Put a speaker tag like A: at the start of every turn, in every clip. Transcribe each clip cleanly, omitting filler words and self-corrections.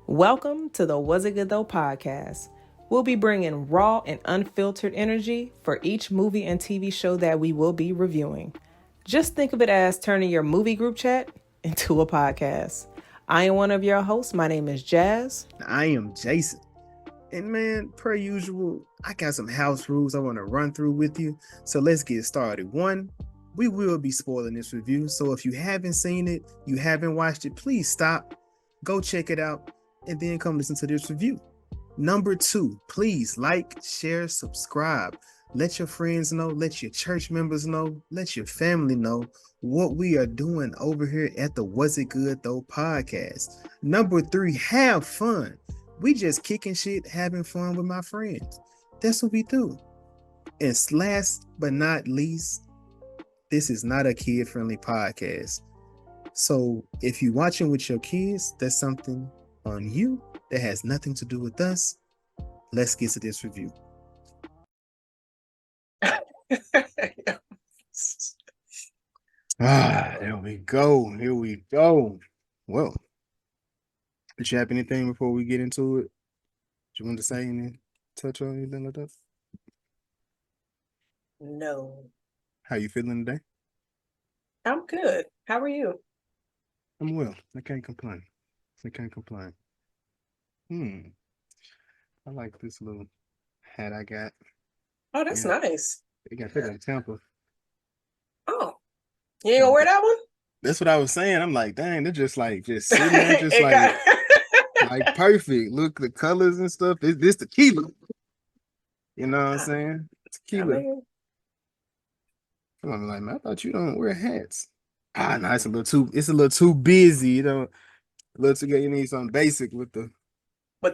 A: Welcome to the Was It Good Though podcast. We'll be bringing raw and unfiltered energy for each movie and TV show that we will be reviewing. Just think of it as turning your movie group chat into a podcast. I am one of your hosts. My name is Jazz.
B: I am Jason. And man, per usual, I got some house rules I want to run through with you. So let's get started. One, we will be spoiling this review. So if you haven't seen it, you haven't watched it, please stop, go check it out, and then come listen to this review. Number two, please like, share, subscribe. Let your friends know, let your church members know, let your family know what we are doing over here at the Was It Good Though podcast. Number three, have fun. We just kicking shit, having fun with my friends. That's what we do. And last but not least, this is not a kid-friendly podcast. So if you're watching with your kids, that's something on you that has nothing to do with us. Let's get to this review. There we go. Here we go. Well, did you have anything before we get into it? Do you want to say anything? Touch on anything like that?
A: No.
B: How you feeling today?
A: I'm good. How are you?
B: I'm well. I can't complain. I like this little hat I got.
A: Oh, that's nice.
B: They got that in Tampa.
A: Oh, you ain't gonna wear that one?
B: That's what I was saying. I'm like, dang, they're just sitting there, just like perfect. Look, the colors and stuff. This tequila. You know what I'm saying? Tequila. I'm like, man, I thought you don't wear hats. No, it's a little too busy, you know. You need something basic with the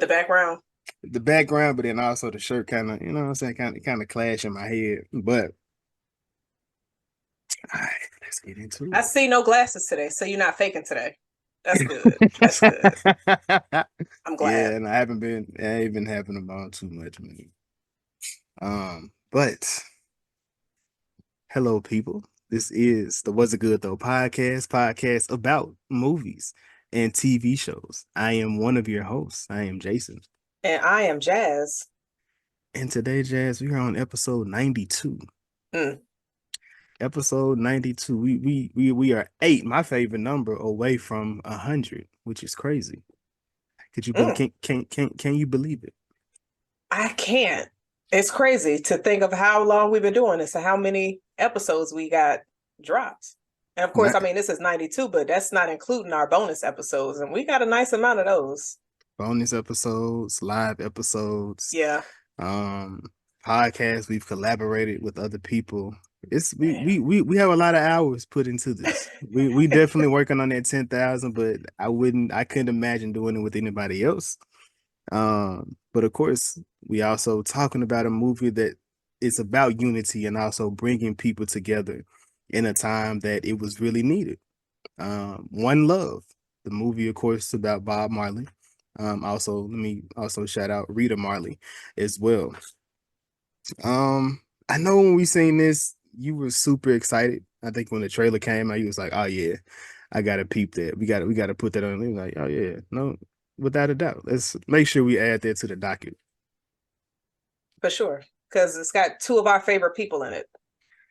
A: background.
B: The background, but then also the shirt kind of, you know what I'm saying, kind of clash in my head. But all right, let's get into it.
A: I see no glasses today, so you're not faking today. That's good. That's good. I'm glad.
B: Yeah, and I ain't been having them on too much, man. But hello, people. This is the Was It Good Though podcast about movies and TV shows. I am one of your hosts. I am Jason.
A: And I am Jazz.
B: And today, Jazz, we are on episode 92. Episode 92. We are 8, my favorite number, away from 100, which is crazy. Could you can you believe it?
A: I can't. It's crazy to think of how long we've been doing this and how many episodes we got dropped. And of course, I mean, this is 92, but that's not including our bonus episodes. And we got a nice amount of those.
B: Bonus episodes, live episodes.
A: Yeah.
B: Podcasts, we've collaborated with other people. We have a lot of hours put into this. we definitely working on that 10,000, but I couldn't imagine doing it with anybody else. But of course, we also talking about a movie that is about unity and also bringing people together in a time that it was really needed. One Love, the movie, of course, about Bob Marley. Also, let me also shout out Rita Marley as well. I know when we seen this, you were super excited. I think when the trailer came out, you was like, "Oh yeah, I gotta peep that. We gotta put that on." And like, "Oh yeah, no, without a doubt. Let's make sure we add that to the docket."
A: For sure, because it's got two of our favorite people in it.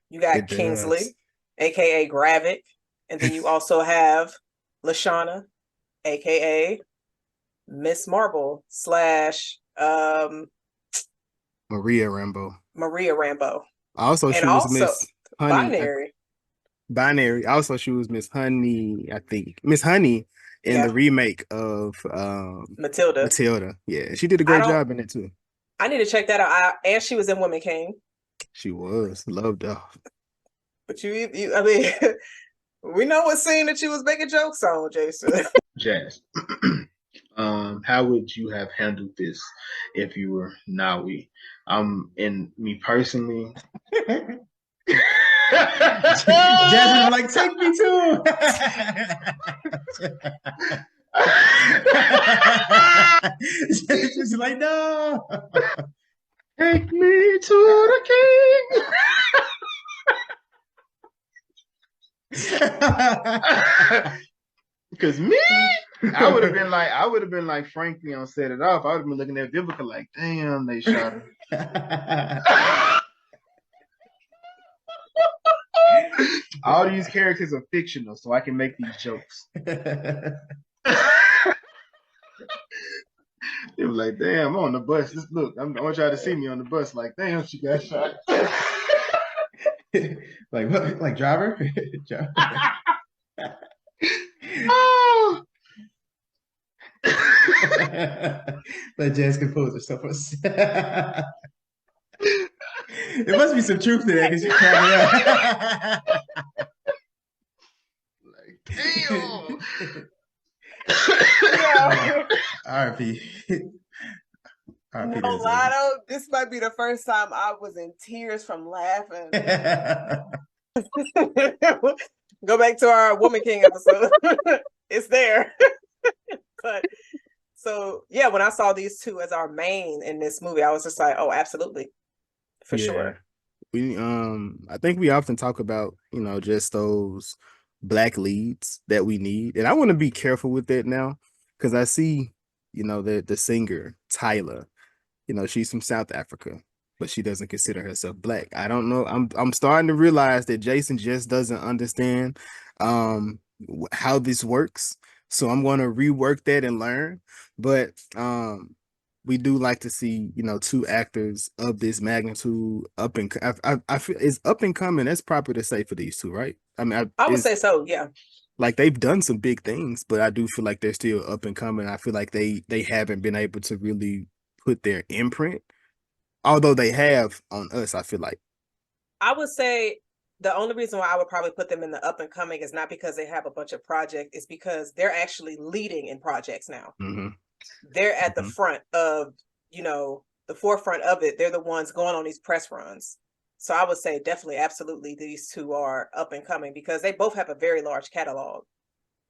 A: You got Kingsley, aka Gravik, and then you also have Lashana, aka Miss Marble /
B: Maria Rambo.
A: Also,
B: she was Miss
A: Honey.
B: Binary. Also, she was Miss Honey, I think. Miss Honey in the remake of Matilda. Yeah, she did a great job in it too.
A: I need to check that out. And she was in Woman King.
B: She was. Loved her.
A: But I mean, we know what scene that she was making jokes on, Jason.
C: Jazz. How would you have handled this if you were Nawi? And me personally,
D: Jasmine, like, take me to. Just like, no,
C: take me to the king. Because me, I would have been like Frankie on Set It Off. I would have been looking at Vivica like, damn, they shot her. All these characters are fictional, so I can make these jokes. They were like, damn, I'm on the bus. Just look, I want y'all to see me on the bus. Like, damn, she got shot.
D: Like what? Like driver?
C: Oh.
D: Let jazz composer suffer. There must be some truth to that because you cracked me up.
C: Like, damn.
D: RP.
A: No, Lotto, this might be the first time I was in tears from laughing. Go back to our Woman King episode. It's there. But so yeah, when I saw these two as our main in this movie, I was just like, oh, absolutely. For sure.
B: We I think we often talk about, just those black leads that we need. And I want to be careful with that now because I see, the singer Tyler, she's from South Africa, but she doesn't consider herself black. I don't know. I'm starting to realize that Jason just doesn't understand how this works. So I'm going to rework that and learn. But we do like to see, two actors of this magnitude up and I feel it's up and coming. That's proper to say for these two, right? I mean,
A: I would say so, yeah.
B: Like they've done some big things, but I do feel like they're still up and coming. I feel like they haven't been able to really put their imprint, although they have on us. I feel like
A: I would say the only reason why I would probably put them in the up and coming is not because they have a bunch of projects, it's because they're actually leading in projects now.
B: Mm-hmm.
A: They're at the front of, the forefront of it. They're the ones going on these press runs. So I would say definitely, absolutely, these two are up and coming because they both have a very large catalog,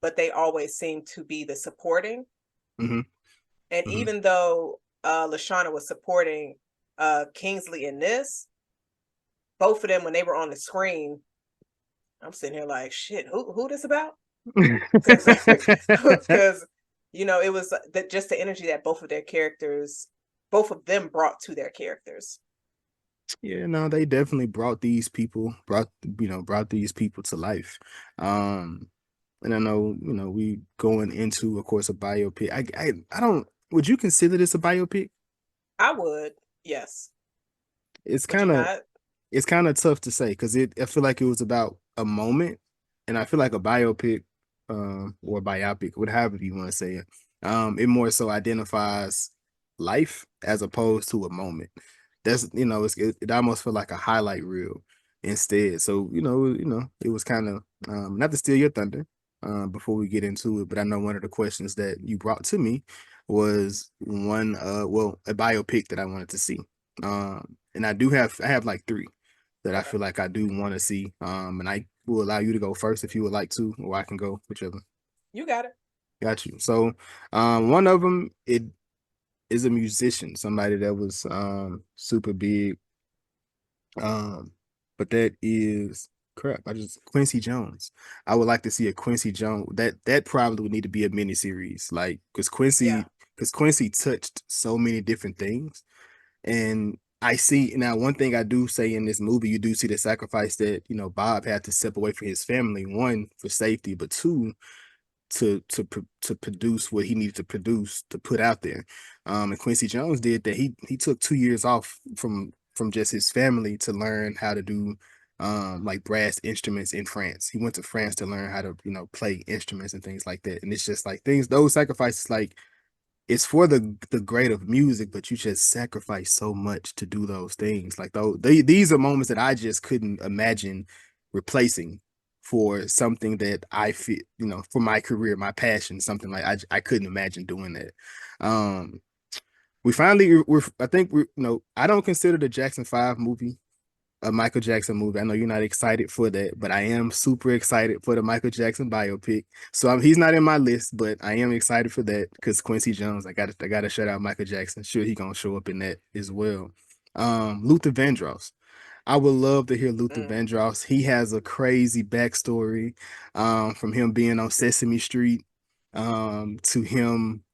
A: but they always seem to be the supporting.
B: Mm-hmm.
A: And even though Lashana was supporting Kingsley in this, both of them, when they were on the screen, I'm sitting here like, shit, who this about? Because it was just the energy that both of them brought to their characters.
B: Yeah, no, they definitely brought these people to life. And I know, we going into, of course, a biopic. I don't. Would you consider this a biopic?
A: I would, yes.
B: It's kind of tough to say because I feel like it was about a moment, and I feel like a biopic, or biopic, whatever you want to say it, it more so identifies life as opposed to a moment. That's it almost feel like a highlight reel instead. So it was kind of not to steal your thunder before we get into it, but I know one of the questions that you brought to me was one a biopic that I wanted to see. And I have like three that I feel like I do want to see. And I will allow you to go first if you would like to, or I can go, whichever.
A: You got it.
B: Got you. So one of them, it is a musician, somebody that was super big. But that is Quincy Jones. I would like to see a Quincy Jones. That probably would need to be a miniseries, like because Quincy touched so many different things. And I see now one thing I do say in this movie, you do see the sacrifice that Bob had to step away from his family, one for safety, but two to produce what he needed to produce to put out there. And Quincy Jones did that. He took 2 years off from just his family to learn how to do like brass instruments in France. He went to France to learn how to play instruments and things like that. And it's just like those sacrifices, like it's for the great of music, but you just sacrifice so much to do those things. Like these are moments that I just couldn't imagine replacing for something that I feel, for my career, my passion, something like I couldn't imagine doing that. I don't consider the Jackson 5 movie a Michael Jackson movie. I know you're not excited for that, but I am super excited for the Michael Jackson biopic. So he's not in my list, but I am excited for that because Quincy Jones, I gotta shout out Michael Jackson. Sure, he gonna show up in that as well. Luther Vandross. I would love to hear Luther Vandross. He has a crazy backstory from him being on Sesame Street to him.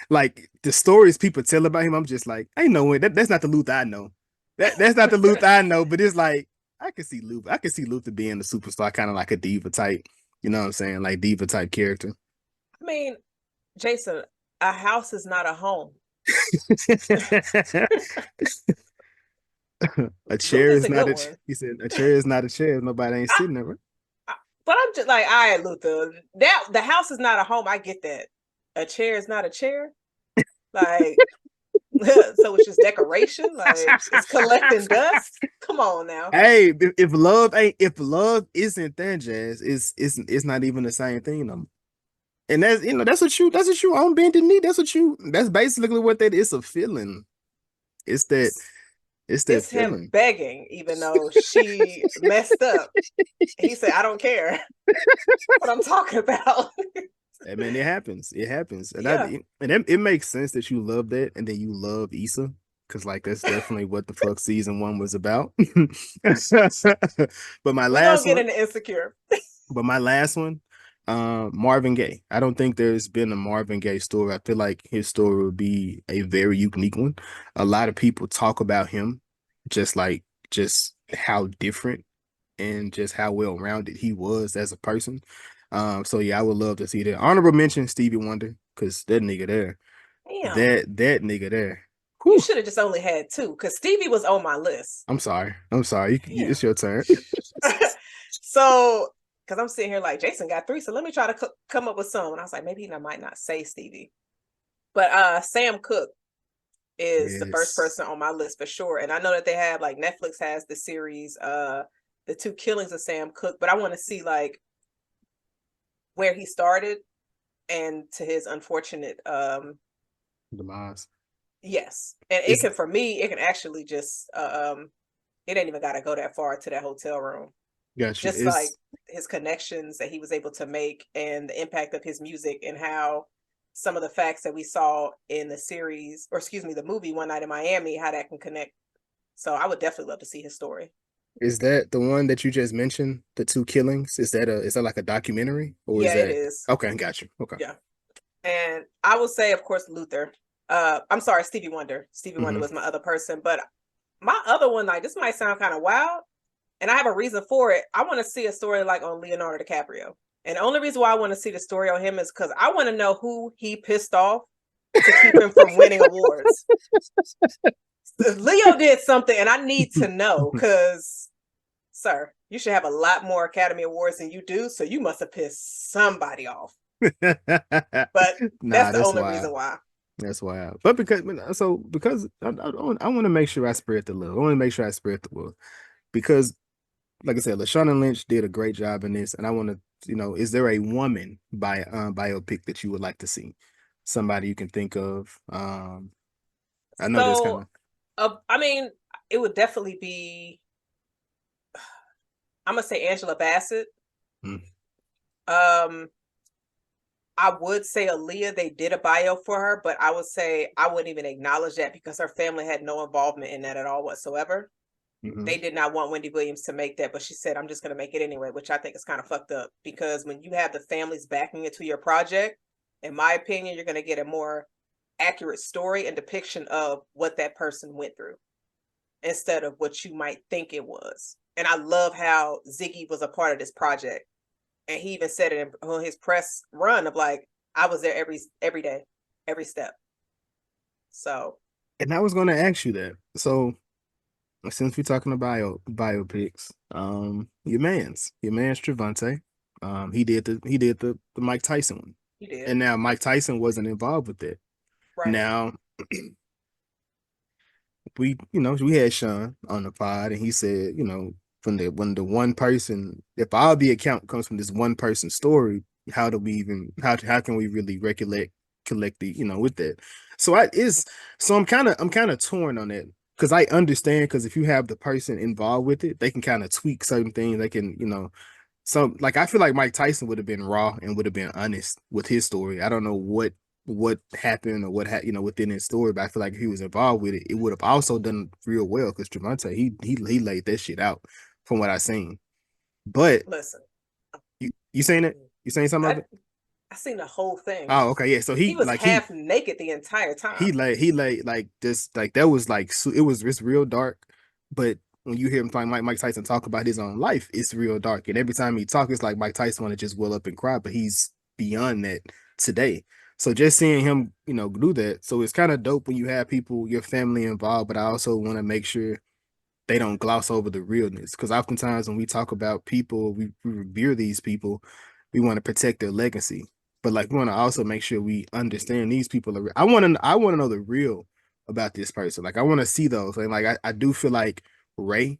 B: Like the stories people tell about him, I'm just like, I know it. That's not the Luther I know. That's not the Luther I know. But it's like I can see Luther. I can see Luther being a superstar, kind of like a diva type. You know what I'm saying? Like diva type character.
A: I mean, Jason, a house is not a home.
B: A chair
A: Luther's
B: is
A: a
B: not
A: good
B: a.
A: one.
B: He said a chair is not a chair. If nobody ain't sitting there.
A: But I'm just like, all right, Luther. That the house is not a home. I get that. A chair is not a chair. Like, so it's just decoration. Like, it's collecting dust. Come on now.
B: Hey, if love isn't there, Jazz, it's not even the same thing. And that's what you on bending knee. That's basically what that is, a feeling. It's that
A: It's him
B: feeling.
A: begging, even though she messed up. He said, I don't care what I'm talking about.
B: I mean, it happens. It happens. And
A: Yeah.
B: it makes sense that you love that and then you love Issa. Cause like that's definitely what the fuck season 1 was about. But my
A: We don't
B: last
A: get
B: one,
A: into Insecure.
B: Marvin Gaye. I don't think there's been a Marvin Gaye story. I feel like his story would be a very unique one. A lot of people talk about him just how different and just how well rounded he was as a person. So yeah, I would love to see that. Honorable mention Stevie Wonder, because that nigga there,
A: Damn.
B: that nigga there.
A: You
B: Whew.
A: should have just only had 2, because Stevie was on my list.
B: I'm sorry. It's your turn.
A: So, because I'm sitting here like, Jason got 3, so let me try to come up with some. And I was like, maybe I might not say Stevie. But Sam Cooke is the first person on my list for sure. And I know that they have, like, Netflix has the series, The 2 Killings of Sam Cooke, but I want to see, like, where he started and to his unfortunate
B: demise.
A: Yes. And it can, for me, it can actually just it ain't even gotta go that far to that hotel room.
B: Gotcha.
A: Just like his connections that he was able to make and the impact of his music and how some of the facts that we saw in the series, or excuse me, the movie One Night in Miami, how that can connect. So I would definitely love to see his story.
B: Is that the one that you just mentioned? The 2 killings? Is that like a documentary? Or
A: Yeah,
B: is that
A: it is.
B: okay, gotcha. Okay.
A: Yeah. And I will say, of course, Luther. I'm sorry, Stevie Wonder. Stevie Wonder was my other person, but my other one, like, this might sound kind of wild, and I have a reason for it. I want to see a story like on Leonardo DiCaprio. And the only reason why I want to see the story on him is because I want to know who he pissed off to keep him from winning awards. Leo did something, and I need to know, because, sir, you should have a lot more Academy Awards than you do, so you must have pissed somebody off. But that's the only reason why.
B: That's wild. But because I want to make sure I spread the love. I want to make sure I spread the love. Because, like I said, Lashana Lynch did a great job in this. And I want to, is there a woman biopic that you would like to see? Somebody you can think of. I know this kind
A: of. I mean, it would definitely be. I'm gonna say Angela Bassett. I would say Aaliyah. They did a bio for her, but I would say I wouldn't even acknowledge that because her family had no involvement in that at all whatsoever. They did not want Wendy Williams to make that, but she said, I'm just going to make it anyway, which I think is kind of fucked up, because when you have the families backing into your project, in my opinion, you're going to get a more accurate story and depiction of what that person went through instead of what you might think it was. And I love how Ziggy was a part of this project. And he even said it on his press run of, like, I was there every day, every step. So. And
B: I was going to ask you that. So since we're talking about biopics, your man's Trevante, he did the Mike Tyson one.
A: He did.
B: And now Mike Tyson wasn't involved with that. Right. Now we had Sean on the pod, and he said, when the one person, if all the account comes from this one person's story, how do we even how can we really collect the with that? So I'm kind of torn on that, because I understand, because if you have the person involved with it, they can kind of tweak certain things. They can so, like, I feel like Mike Tyson would have been raw and would have been honest with his story. I don't know what happened or within his story, but I feel like if he was involved with it, it would have also done real well, because Trevante, he laid that shit out from what I seen. But
A: listen,
B: you saying it? You saying something of it?
A: I seen the whole thing.
B: Oh, okay, yeah. So
A: He was half naked the entire time.
B: he lay like this, like that was like it's real dark. But when you hear him talking, Mike Tyson talk about his own life, it's real dark. And every time he talks, it's like Mike Tyson want to just well up and cry, but he's beyond that today. So just seeing him, do that. So it's kind of dope when you have people, your family involved, but I also want to make sure they don't gloss over the realness. Because oftentimes when we talk about people, we revere these people, we want to protect their legacy. But like we want to also make sure we understand these people are. I want to know the real about this person. Like I want to see those. And like I do feel like Ray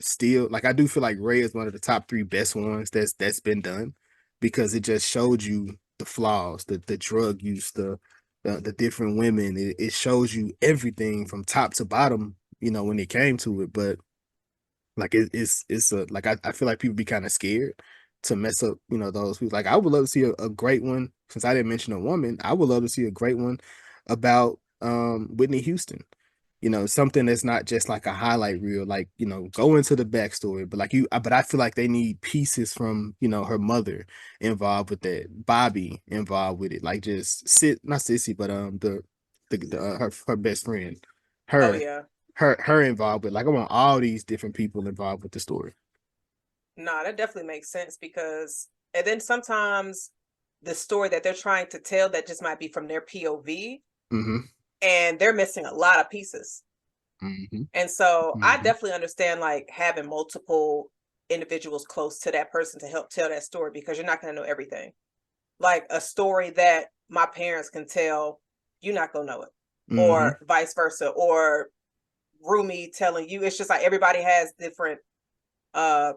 B: still, like I do feel like Ray is one of the top 3 best ones that's been done, because it just showed you the flaws, the drug use, the different women. It shows you everything from top to bottom, when it came to it. But like it's like I feel like people be kind of scared to mess up, those who, like, I would love to see a great one. Since I didn't mention a woman, I would love to see a great one about Whitney Houston. Something that's not just like a highlight reel, like, go into the backstory, but but I feel like they need pieces from, her mother involved with that, Bobby involved with it, like just not Sissy, but her best friend,
A: Oh
B: her
A: yeah.
B: her involved with, like, I want all these different people involved with the story.
A: No, that definitely makes sense, because and then sometimes the story that they're trying to tell that just might be from their POV, and they're missing a lot of pieces. And so I definitely understand like having multiple individuals close to that person to help tell that story, because you're not going to know everything. Like a story that my parents can tell, you're not going to know it, or vice versa, or Rumi telling you. It's just like everybody has different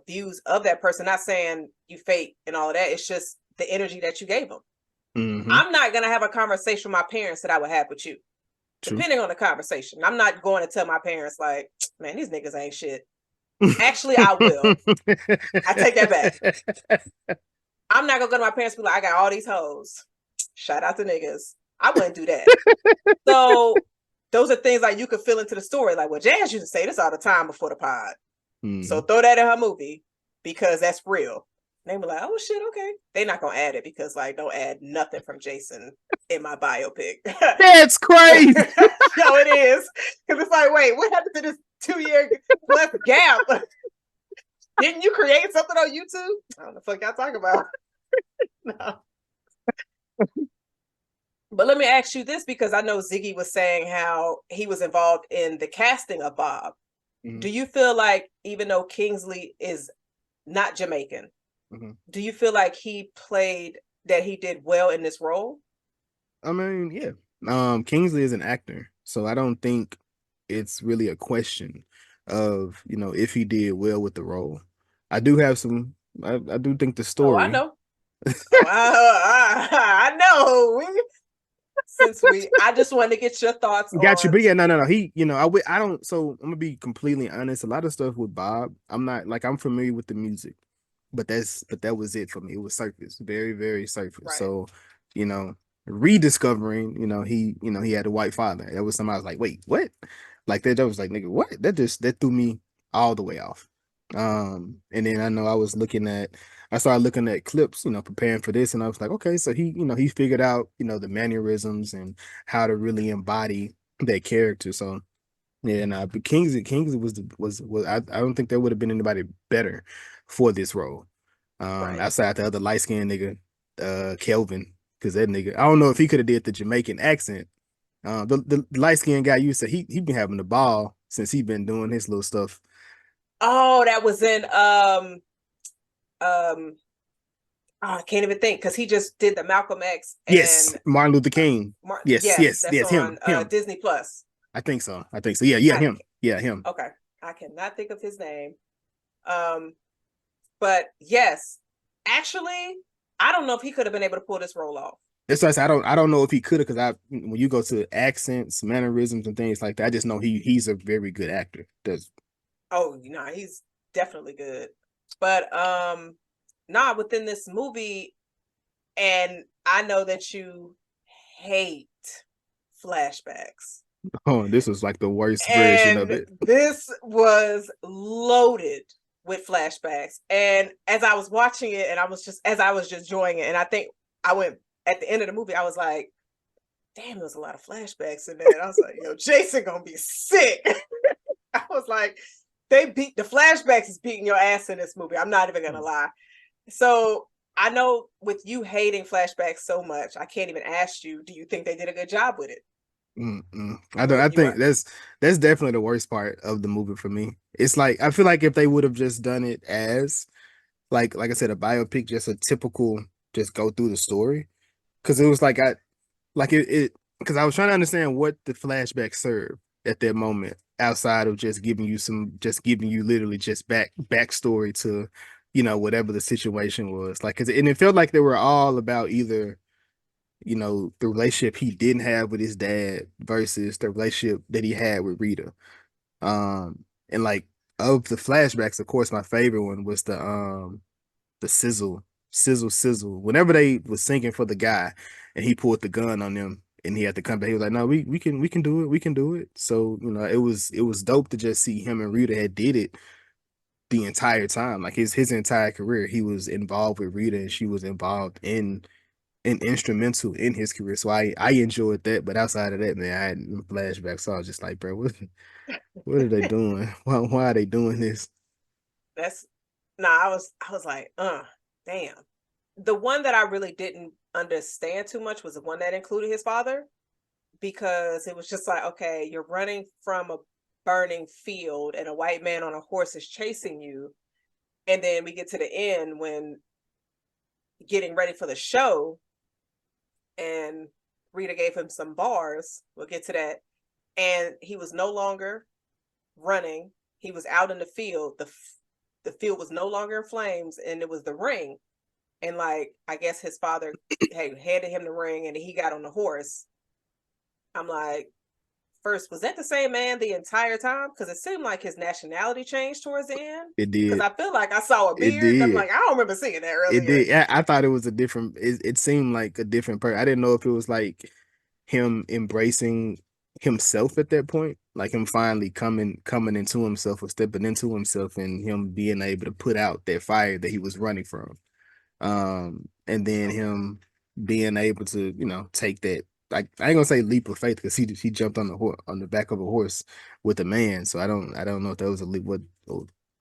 A: views of that person. Not saying you fake and all of that. It's just the energy that you gave them. I'm not going to have a conversation with my parents that I would have with you. True. Depending on the conversation. I'm not going to tell my parents like, man, these niggas ain't shit. Actually, I will. I take that back. I'm not gonna go to my parents and be like, I got all these hoes. Shout out to niggas. I wouldn't do that. So those are things like you could fill into the story. Like, well, Jazz used to say this all the time before the pod. So throw that in her movie, because that's real. And they were like, oh shit, okay. They're not gonna add it, because like, don't add nothing from Jason in my biopic.
B: That's crazy.
A: No, it is. Because it's like, wait, what happened to this 2-year plus gap? Didn't you create something on YouTube? I don't know what the fuck y'all talking about. No. But let me ask you this, because I know Ziggy was saying how he was involved in the casting of Bob. Do you feel like, even though Kingsley is not Jamaican, do you feel like he did well in this role?
B: I mean, yeah. Kingsley is an actor, so I don't think it's really a question of, if he did well with the role. I do have some. I do think the story.
A: Oh, I know. I know. I just wanted to get your thoughts.
B: Got you, but yeah, no. He, I don't. So I'm gonna be completely honest. A lot of stuff with Bob, I'm not like, I'm familiar with the music, but that was it for me. It was surface, very, very surface. Right. So, rediscovering, he had a white father. That was something I was like, wait, what? Like that was like, nigga, what? That threw me all the way off. And then I started looking at clips, preparing for this, and I was like, okay, so he figured out, the mannerisms and how to really embody that character. So yeah, but Kingsley was I don't think there would have been anybody better for this role. Right. Outside the other light-skinned nigga, Kelvin, because that nigga, I don't know if he could have did the Jamaican accent. The light-skinned guy, you said he been having the ball since he been doing his little stuff.
A: Oh, that was in I can't even think, because he just did the Malcolm X. And,
B: yes, Martin Luther King. Yes,
A: him. Disney Plus.
B: I think so. Yeah, him. Yeah, him.
A: Okay, I cannot think of his name. But yes, actually, I don't know if he could have been able to pull this role off.
B: That's why I don't know if he could have, because when you go to accents, mannerisms, and things like that, I just know he's a very good actor.
A: Oh, he's definitely good. But within this movie, and I know that you hate flashbacks.
B: Oh, this was like the worst version of it.
A: This was loaded with flashbacks. And as I was watching it, and I was just enjoying it, and I think I went at the end of the movie, I was like, damn, there was a lot of flashbacks in there. And I was like, yo, Jason gonna be sick. I was like, the flashbacks is beating your ass in this movie. I'm not even gonna lie. So I know with you hating flashbacks so much, I can't even ask you, do you think they did a good job with it?
B: I don't. I think that's definitely the worst part of the movie for me. It's like I feel like if they would have just done it as like I said, a biopic, just a typical, just go through the story, because it was like it because I was trying to understand what the flashback served at that moment outside of just giving you literally just backstory to whatever the situation was like, and it felt like they were all about either the relationship he didn't have with his dad versus the relationship that he had with Rita. And like of the flashbacks, of course, my favorite one was the sizzle. Whenever they was singing for the guy and he pulled the gun on them and he had to come back, he was like, no, we can do it. We can do it. So, it was dope to just see him and Rita had did it the entire time. Like his entire career, he was involved with Rita and she was involved in and instrumental in his career. So I enjoyed that. But outside of that, man, I had flashbacks. So I was just like, bro, what are they doing? Why are they doing this?
A: I was like, damn. The one that I really didn't understand too much was the one that included his father, because it was just like, okay, you're running from a burning field and a white man on a horse is chasing you. And then we get to the end when getting ready for the show and Rita gave him some bars. We'll get to that. And he was no longer running. He was out in the field. The field was no longer in flames, and it was the ring. And like, I guess his father handed him the ring and he got on the horse. I'm like, first, was that the same man the entire time? Because it seemed like his nationality changed towards the end.
B: It did.
A: Because I feel like I saw a beard.
B: It did.
A: And I'm like, I don't remember seeing that earlier.
B: It did. I thought it was a different. It seemed like a different person. I didn't know if it was like him embracing himself at that point, like him finally coming into himself or stepping into himself, and him being able to put out that fire that he was running from. And then him being able to, take that, like, I ain't gonna say leap of faith, because he jumped on the back of a horse with a man. So I don't know if that was a leap.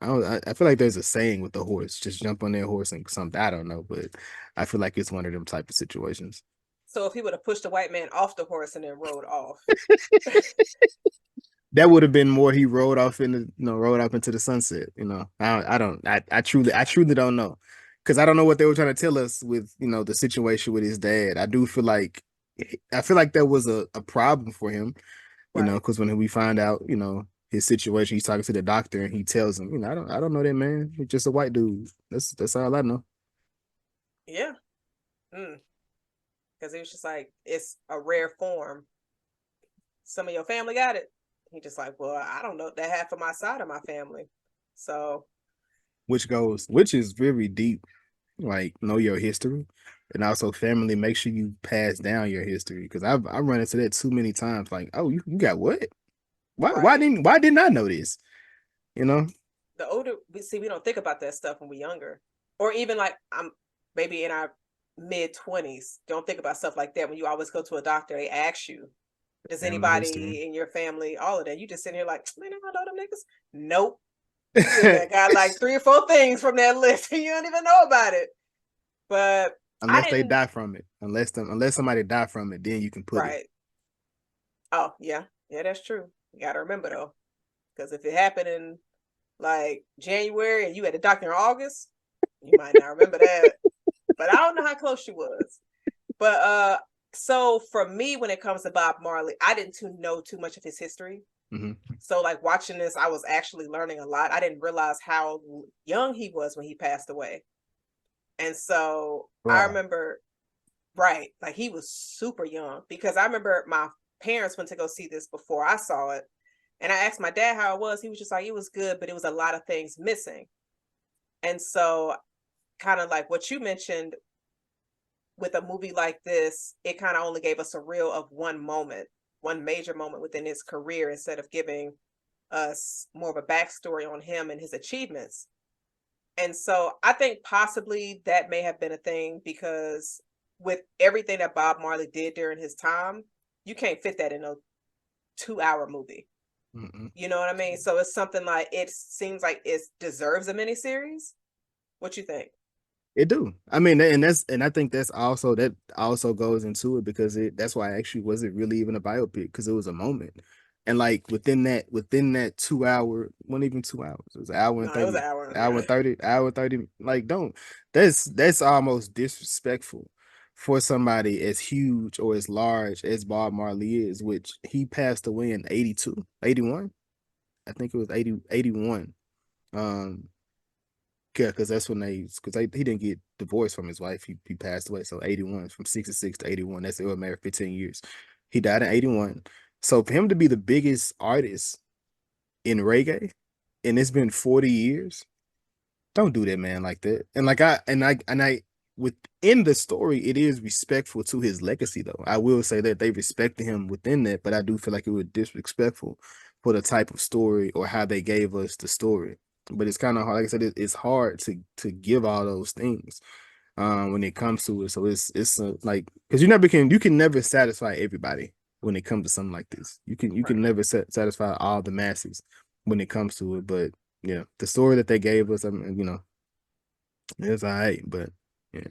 B: I feel like there's a saying with the horse, just jump on that horse and something. I don't know, but I feel like it's one of them type of situations.
A: So if he would have pushed the white man off the horse and then rode off,
B: that would have been more. He rode off into the sunset. I truly don't know, because I don't know what they were trying to tell us with the situation with his dad. I feel like that was a problem for him, because when we find out his situation, he's talking to the doctor and he tells him, I don't know that man. He's just a white dude. That's all I know.
A: Yeah. Because he was just like, it's a rare form. Some of your family got it. He just like, well, I don't know that half of my side of my family. So,
B: which is very deep. Like, know your history, and also family. Make sure you pass down your history, because I've run into that too many times. Like, oh, you got what? Why didn't I know this?
A: The older we don't think about that stuff when we're younger, or even like I'm maybe in our mid-20s. Don't think about stuff like that. When you always go to a doctor, they ask you, does anybody in your family, all of that? You just sitting here like, man, I don't know them niggas. Nope. I got like 3 or 4 things from that list and you don't even know about it. But
B: unless they die from it, unless somebody die from it, then you can put it.
A: Oh yeah, that's true. You got to remember though, because if it happened in like January and you had a doctor in August, you might not remember that. But I don't know how close she was. But so for me, when it comes to Bob Marley, I didn't know too much of his history.
B: Mm-hmm.
A: So like watching this, I was actually learning a lot. I didn't realize how young he was when he passed away. And so I remember, like he was super young, because I remember my parents went to go see this before I saw it. And I asked my dad how it was. He was just like, it was good, but it was a lot of things missing. And so kind of like what you mentioned with a movie like this, it kind of only gave us a reel of one major moment within his career, instead of giving us more of a backstory on him and his achievements. And so I think possibly that may have been a thing, because with everything that Bob Marley did during his time, you can't fit that in a 2-hour movie. You know what I mean? So it's something like, it seems like it deserves a miniseries. What you think?
B: It do. I mean, and I think that also goes into it, because that's why it actually wasn't really even a biopic, because it was a moment. And like within that 2 hour, wasn't even 2 hours. It was an hour and
A: No, it was
B: 30,
A: an hour.
B: hour 30. Like, that's almost disrespectful for somebody as huge or as large as Bob Marley is, which he passed away in 82, 81. I think it was 80, 81. Yeah, because that's when he didn't get divorced from his wife. He passed away. So 81, from 66 to 81. They were married 15 years. He died in 81. So for him to be the biggest artist in reggae, and it's been 40 years, don't do that, man, like that. And like I within the story, it is respectful to his legacy, though. I will say that they respected him within that, but I do feel like it was disrespectful for the type of story or how they gave us the story. But it's kind of hard. Like I said, it's hard to give all those things when it comes to it. So it's like, because you can never satisfy everybody when it comes to something like this. You can never satisfy all the masses when it comes to it. But yeah, the story that they gave us, I mean, it's all right. But yeah.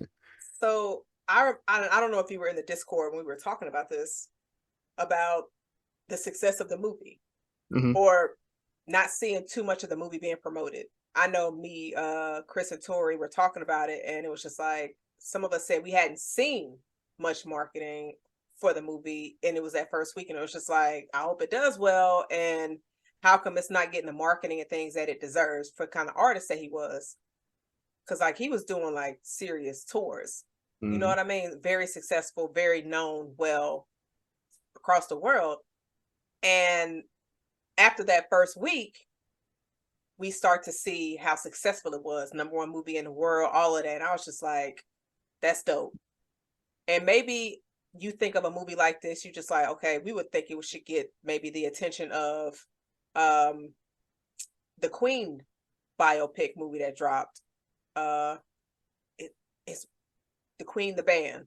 A: So I don't know if you were in the Discord when we were talking about this, about the success of the movie, or not seeing too much of the movie being promoted. I know me, Chris and Tori were talking about it, and it was just like, some of us said we hadn't seen much marketing for the movie, and it was that first week, and it was just like, I hope it does well, and how come it's not getting the marketing and things that it deserves for kind of artist that he was? Because like, he was doing like serious tours. You know what I mean? Very successful, very known, well across the world. And after that first week, we start to see how successful it was. #1 movie in the world, all of that. And I was just like, that's dope. And maybe you think of a movie like this, you just like, okay, we would think it should get maybe the attention of the Queen biopic movie that dropped. It's the Queen, the band.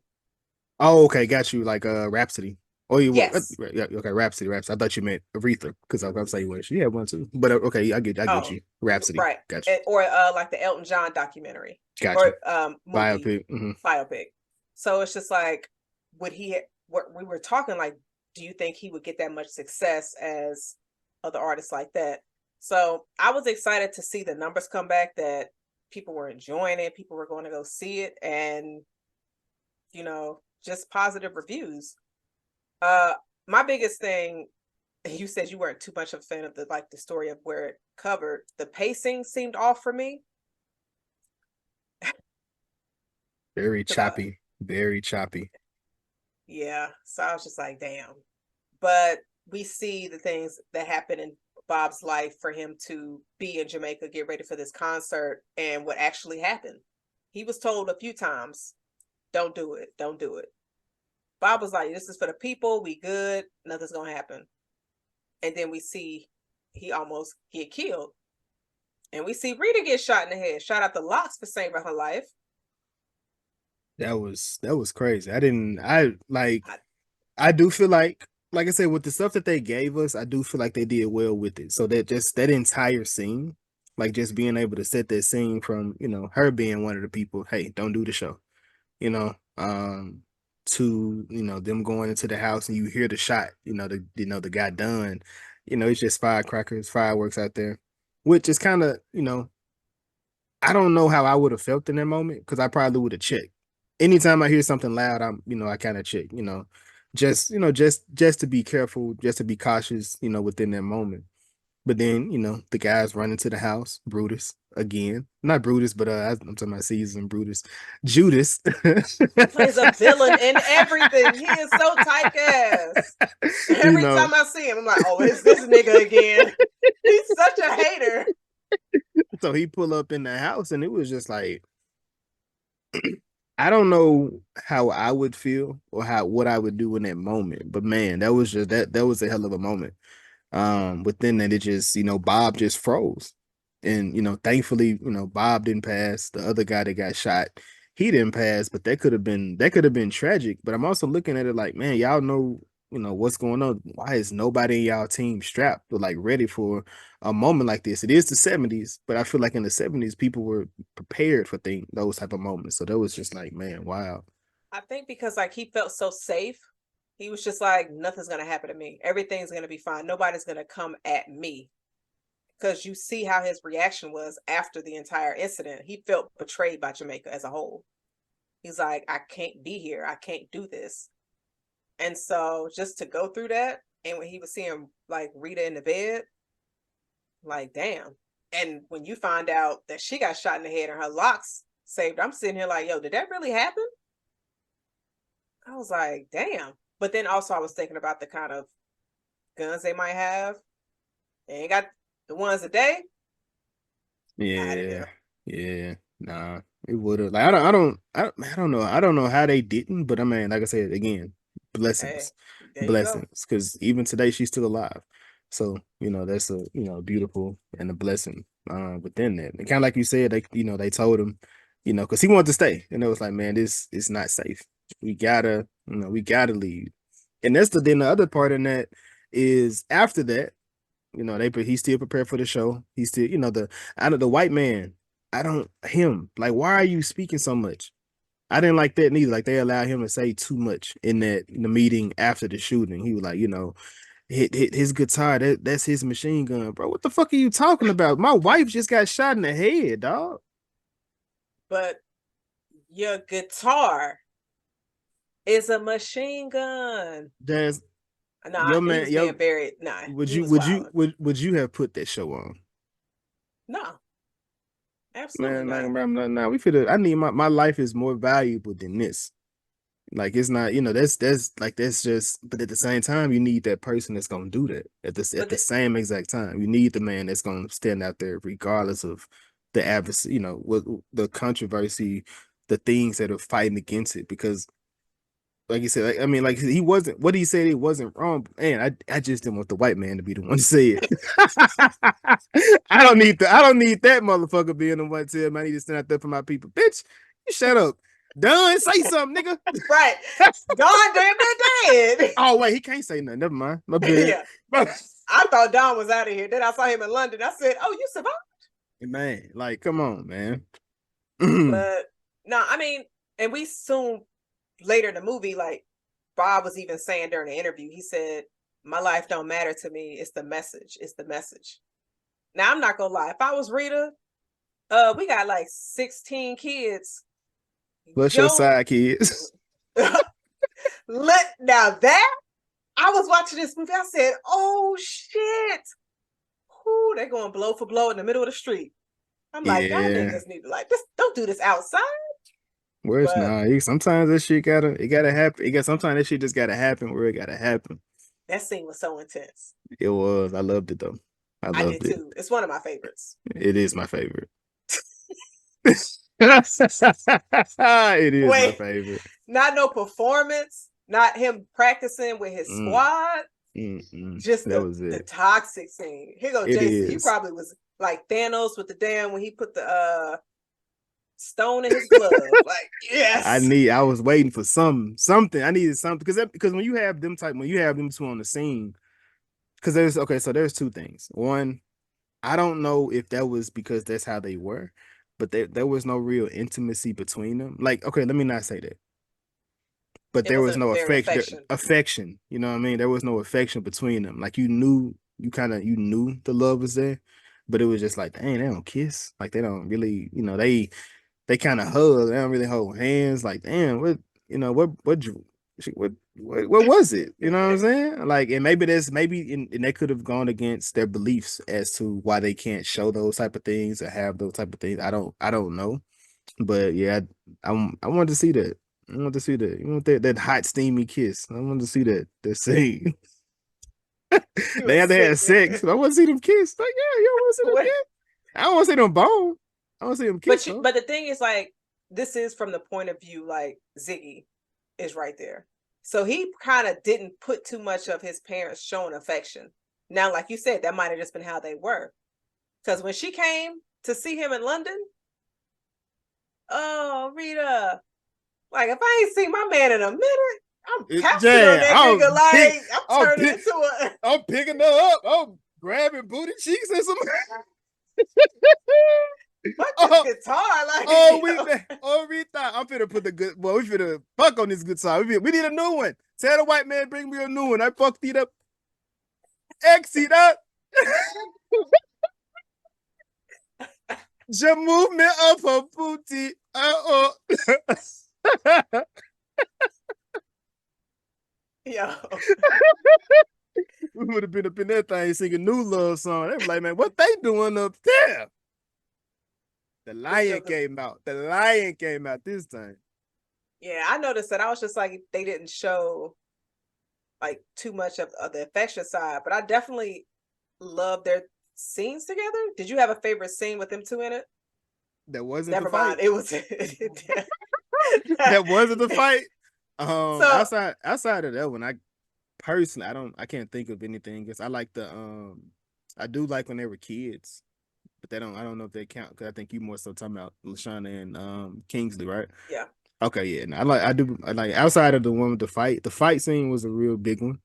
B: Oh, okay, got you. Like Rhapsody. Oh,
A: Yes.
B: yeah, okay, Rhapsody. I thought you meant Aretha, because I was saying what she had one too. But okay, I get you. Rhapsody.
A: Right.
B: Got you.
A: Or like the Elton John documentary.
B: Got
A: or
B: you.
A: movie.
B: Biopic.
A: Biopic. So it's just like, would he, what we were talking, like, do you think he would get that much success as other artists like that? So I was excited to see the numbers come back, that people were enjoying it, people were going to go see it, and just positive reviews. My biggest thing, you said you weren't too much of a fan of the story of where it covered. The pacing seemed off for me.
B: Very choppy. Very choppy.
A: Yeah. So I was just like, damn. But we see the things that happen in Bob's life for him to be in Jamaica, get ready for this concert, and what actually happened. He was told a few times, don't do it. Don't do it. Bob was like, this is for the people. We good. Nothing's going to happen. And then we see he almost get killed. And we see Rita get shot in the head. Shout out to Locks for saving her life.
B: That was crazy. I do feel like I said, with the stuff that they gave us, I do feel like they did well with it. So that just that entire scene, like just being able to set that scene from, her being one of the people, hey, don't do the show, to, them going into the house and you hear the shot, the guy done, it's just fireworks out there, which is kind of, I don't know how I would have felt in that moment, because I probably would have checked. Anytime I hear something loud, I kind of check, just to be careful, just to be cautious, within that moment. But then, the guys run into the house, Brutus again, not Brutus, but I'm talking about Caesar Brutus, Judas.
A: He plays a villain in everything. He is so typecast. Every time I see him, I'm like, oh, it's this nigga again. He's such a hater.
B: So he pull up in the house, and it was just like, I don't know how I would feel or what I would do in that moment, but man, that was just that was a hell of a moment. But then it just, Bob just froze, and thankfully, Bob didn't pass. The other guy that got shot, he didn't pass, but that could have been tragic. But I'm also looking at it like, man, y'all know, what's going on. Why is nobody in y'all team strapped or like ready for a moment like this? It is the 70s, but I feel like in the 70s people were prepared for those type of moments. So that was just like, man, wow.
A: I think because like he felt so safe, he was just like, nothing's gonna happen to me. Everything's gonna be fine. Nobody's gonna come at me. Because you see how his reaction was after the entire incident. He felt betrayed by Jamaica as a whole. He's like, I can't be here. I can't do this. And so just to go through that, and when he was seeing like Rita in the bed, like, damn. And when you find out that she got shot in the head and her locks saved, I'm sitting here like, yo, did that really happen? I was like, damn. But then also I was thinking about the kind of guns they might have. They ain't got the ones today.
B: Yeah. Nah, it would have. Like, I don't know. I don't know how they didn't, but I mean, like I said again, blessings,
A: Hey, there you go.
B: because even today she's still alive. So that's a beautiful and a blessing within that. And kind of like you said, they told him, because he wanted to stay, and it was like, man, this is not safe. We gotta leave. And then the other part in that is after that. He's still prepared for the show. He's still, the white man. Him. Like, why are you speaking so much? I didn't like that neither. Like, they allowed him to say too much in the meeting after the shooting. He was like, hit his guitar. That's his machine gun, bro. What the fuck are you talking about? My wife just got shot in the head, dog.
A: But your guitar is a machine gun.
B: That's
A: Nah, he was being buried. Nah,
B: would you have put that show on?
A: No, absolutely not.
B: Nah, we could have. I need my life is more valuable than this. Like, it's not, that's just. But at the same time, you need that person that's gonna do that at the same exact time. You need the man that's gonna stand out there regardless of the adversary. What the controversy, the things that are fighting against it, because. Like you said, he wasn't what he said. It wasn't wrong, and I just didn't want the white man to be the one to say it. I don't need that motherfucker being the one to tell me I need to stand out there for my people. Bitch, you shut up. Done, say something, nigga.
A: Right. Don damn near dead.
B: Oh wait, he can't say nothing. Never mind. My bad.
A: Yeah. I thought Don was out of here. Then I saw him in London. I said, "Oh, you survived."
B: Man, like, come on, man.
A: But no, and we soon. Later in the movie, like Bob was even saying during the interview, he said, my life don't matter to me. It's the message. It's the message. Now, I'm not gonna lie. If I was Rita, we got like 16 kids.
B: Plus your side kids.
A: Now that I was watching this movie, I said, oh shit. Ooh, they're going blow for blow in the middle of the street. I'm like, y'all niggas need to like this, don't do this outside.
B: Where's sometimes that shit gotta happen. Sometimes that shit just gotta happen where it gotta happen.
A: That scene was so intense.
B: It was. I loved it though. I did
A: too. It's one of my favorites.
B: It is my favorite. It is my favorite.
A: Not no performance, not him practicing with his squad. Just the toxic scene. Here go Jason. He probably was like Thanos with the damn when he put the stone in his glove. Like, yes.
B: I was waiting for something. I needed something because when you have them two on the scene, because there's two things. One, I don't know if that was because that's how they were, but there was no real intimacy between them. Like, okay, let me not say that. But there was no affection. You know what I mean? There was no affection between them. Like, you knew the love was there, but it was just like, dang, they don't kiss. Like, they don't really, they kind of hug. They don't really hold hands. Like, damn, what was it? You know what I'm saying? Like, and maybe and they could have gone against their beliefs as to why they can't show those type of things or have those type of things. I don't know, but yeah, I wanted to see that. I want to see that. You want that hot steamy kiss. I want to see that scene. They have to have sex. I want to see them kiss. Like, yeah, you want to see them kiss. I don't want to see them bone. I want to see them kiss.
A: But the thing is, like, this is from the point of view, like, Ziggy is right there. So he kind of didn't put too much of his parents showing affection. Now, like you said, that might have just been how they were. Because when she came to see him in London, Oh, Rita. Like, if I ain't seen my man in a minute, I'm pouncing
B: Yeah,
A: on that nigga. Like, I'm turning
B: pick-
A: into a.
B: I'm picking her up. I'm grabbing booty cheeks and some.
A: Fuck this guitar. Like,
B: Rita, I'm finna put the good. Well, we finna fuck on this guitar. We need a new one. Tell the white man bring me a new one. I fucked it up. Exit up. The movement of her booty.
A: yo.
B: We would have been up in that thing singing new love song. They were like, man, what they doing up there? The lion came out. The lion came out this time.
A: Yeah, I noticed that. I was just like, they didn't show like too much of the affection side, but I definitely love their scenes together. Did you have a favorite scene with them two in it?
B: That wasn't
A: Never
B: the fight.
A: mind. It was
B: that wasn't the fight.
A: So,
B: outside of that one, I personally I can't think of anything because I like I do like when they were kids, but I don't know if they count because I think you more so talking about Lashana and Kingsley, right?
A: yeah.
B: Okay, yeah. And I like outside of the one with the fight scene was a real big one.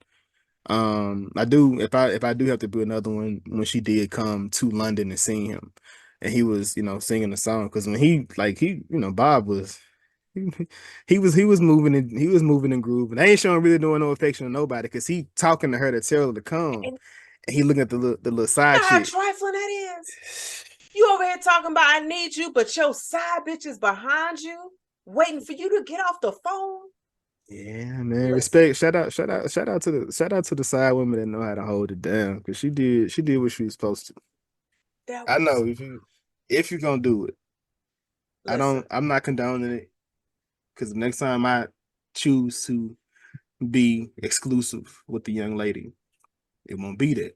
B: I do if I do have to do another one when she did come to London and sing him, and he was singing the song because when Bob was he was moving and grooving. They ain't showing really doing no affection to nobody because he talking to her to tell her to come, and he looking at the little side
A: How
B: chick.
A: trifling that is. You over here talking about I need you, but your side bitch is behind you, waiting for you to get off the phone.
B: Yeah, man. Respect. Shout out to the side women that know how to hold it down because she did what she was supposed to. I know if you're gonna do it, I'm not condoning it because the next time I choose to be exclusive with the young lady, it won't be that.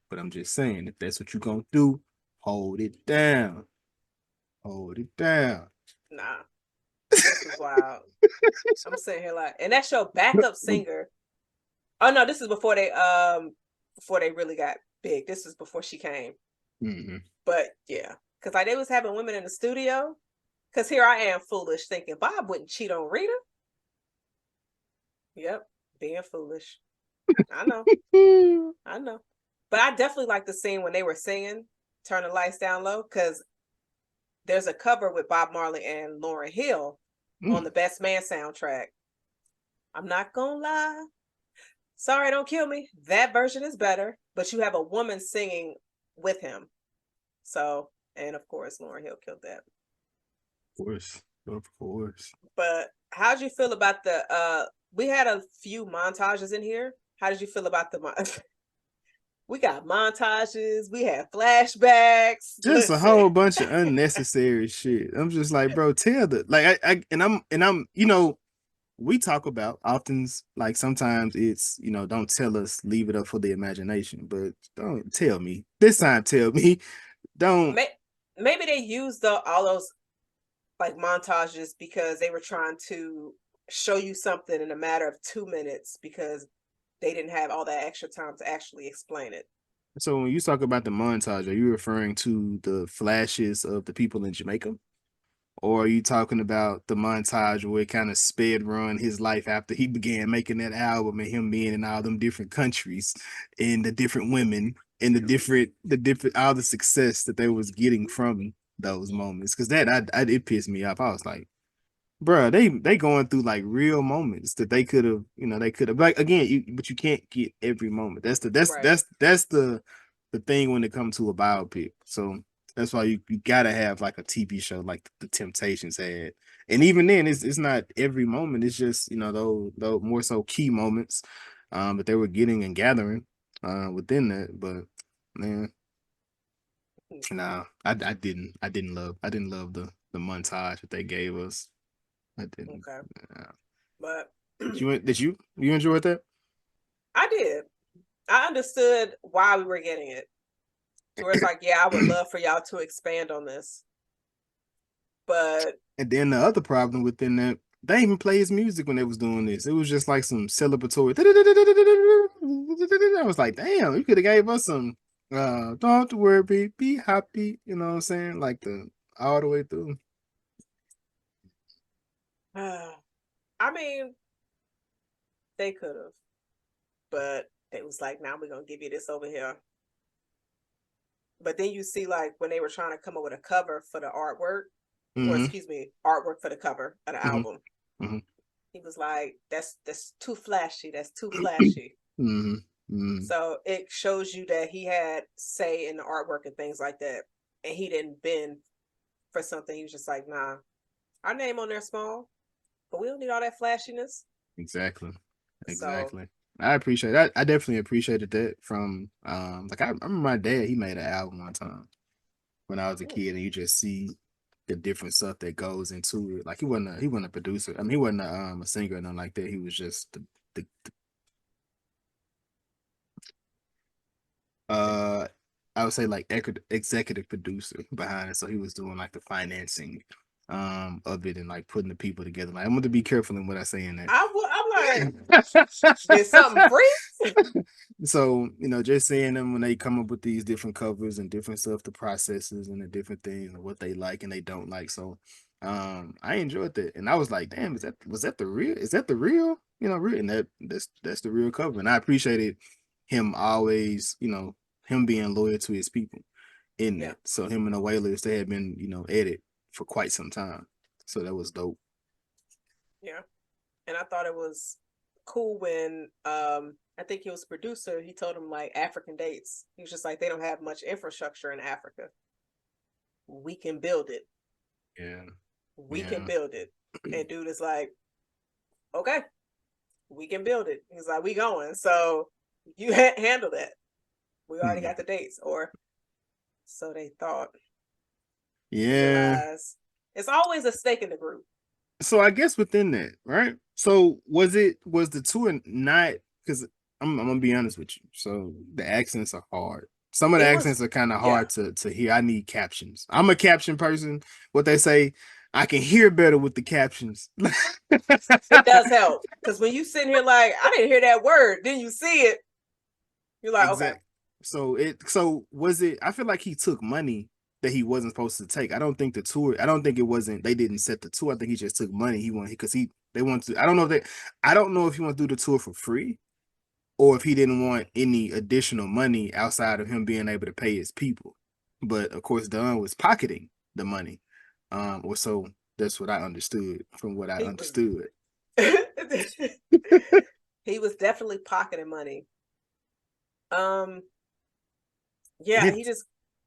B: But I'm just saying, if that's what you're gonna do, hold it down. Hold it down.
A: Nah. This is wild. I'm sitting here like, and that's your backup singer. Oh no, this is before they really got big. This is before she came.
B: Mm-hmm.
A: But yeah, because like they was having women in the studio. Because here I am, foolish, thinking Bob wouldn't cheat on Rita. Yep, being foolish. I know. I know. But I definitely like the scene when they were singing Turn the Lights Down Low, because there's a cover with Bob Marley and Lauryn Hill on the Best Man soundtrack. I'm not gonna lie. Sorry, Don't Kill Me. That version is better, but you have a woman singing with him. So, and of course, Lauryn Hill killed that.
B: Of course.
A: But how'd you feel about we had a few montages in here. How did you feel about we got montages, we had flashbacks.
B: Just a whole bunch of unnecessary shit. I'm just like, bro, tell I'm we talk about often like sometimes it's don't tell us, leave it up for the imagination, but don't tell me. This time tell me. Don't
A: maybe they used all those like montages because they were trying to show you something in a matter of 2 minutes because they didn't have all that extra time to actually explain it.
B: So when you talk about the montage, are you referring to the flashes of the people in Jamaica? Or are you talking about the montage where it kind of sped run his life after he began making that album and him being in all them different countries and the different women and the different all the success that they was getting from those moments? Because it pissed me off. I was like, bro, they going through like real moments that they could have, like again, but you can't get every moment. That's the thing when it comes to a biopic. So that's why you gotta have like a TV show like the Temptations had, and even then, it's not every moment. It's just those more so key moments, that they were getting and gathering, within that. But man, nah, I didn't love the montage that they gave us. I didn't.
A: Okay. But
B: did you enjoy that?
A: I did. I understood why we were getting it. So it's like, yeah, I would love for y'all to expand on this. But
B: and then the other problem within that, they didn't even play his music when they was doing this. It was just like some celebratory. I was like, damn, you could have gave us some don't have to worry, be happy, you know what I'm saying? Like all the way through.
A: I mean, they could have, but it was like, now we're gonna give you this over here. But then you see, like, when they were trying to come up with a cover for the artwork, or excuse me, artwork for the cover of the album, he was like, "That's too flashy. That's too flashy." So it shows you that he had say in the artwork and things like that, and he didn't bend for something. He was just like, "Nah, our name on there small, but we don't need all that flashiness."
B: Exactly.
A: So,
B: I appreciate that. I definitely appreciated that from like I remember my dad, he made an album one time when I was a kid, and you just see the different stuff that goes into it. Like he wasn't a producer. I mean, he wasn't a singer or nothing like that. He was just the I would say like executive producer behind it. So he was doing like the financing of it and like putting the people together. Like, I'm going to be careful in what I say in that.
A: I'm like, did something free?
B: So, you know, just seeing them when they come up with these different covers and different stuff, the processes and the different things and what they like and they don't like. So I enjoyed that. And I was like, damn, was that the real? Is that the real? You know, real, and that's the real cover. And I appreciated him always, you know, him being loyal to his people in that. So him and the Wailers, they had been, you know, at it for quite some time. So that was dope.
A: Yeah. And I thought it was cool when I think he was producer, he told him like African dates. He was just like, they don't have much infrastructure in Africa. We can build it.
B: Yeah.
A: We can build it. And dude is like, okay, we can build it. He's like, we going. So you handle that. We already got the dates, or so they thought.
B: Yeah.
A: It's always a stake in the group.
B: So I guess within that, right? So was the tour not, because I'm gonna be honest with you. So the accents are hard. Some of the accents are kind of hard to hear. I need captions. I'm a caption person. What they say, I can hear better with the captions.
A: It does help. Because when you sitting here like, I didn't hear that word, then you see it, you're like, okay.
B: So was it, I feel like he took money that he wasn't supposed to take. I don't think they didn't set the tour. I think he just took money they want to, I don't know if he want to do the tour for free or if he didn't want any additional money outside of him being able to pay his people. But of course, Dunn was pocketing the money. Or so that's what I understood from what I understood.
A: He was definitely pocketing money.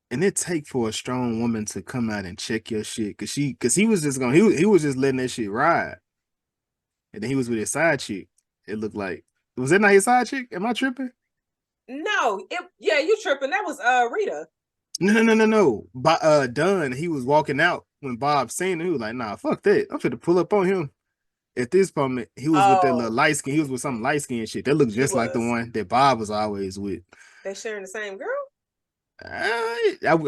B: And it take for a strong woman to come out and check your shit, cause he was just letting that shit ride, and then he was with his side chick. It looked like, was that not his side chick? Am I tripping?
A: No, you tripping. That was Rita.
B: No. Dunn, he was walking out when Bob seen him. He was like, nah, fuck that. I'm finna pull up on him. At this moment, he was with that little light skin. He was with some light skin shit. That looked just like the one that Bob was always with.
A: They sharing the same girl?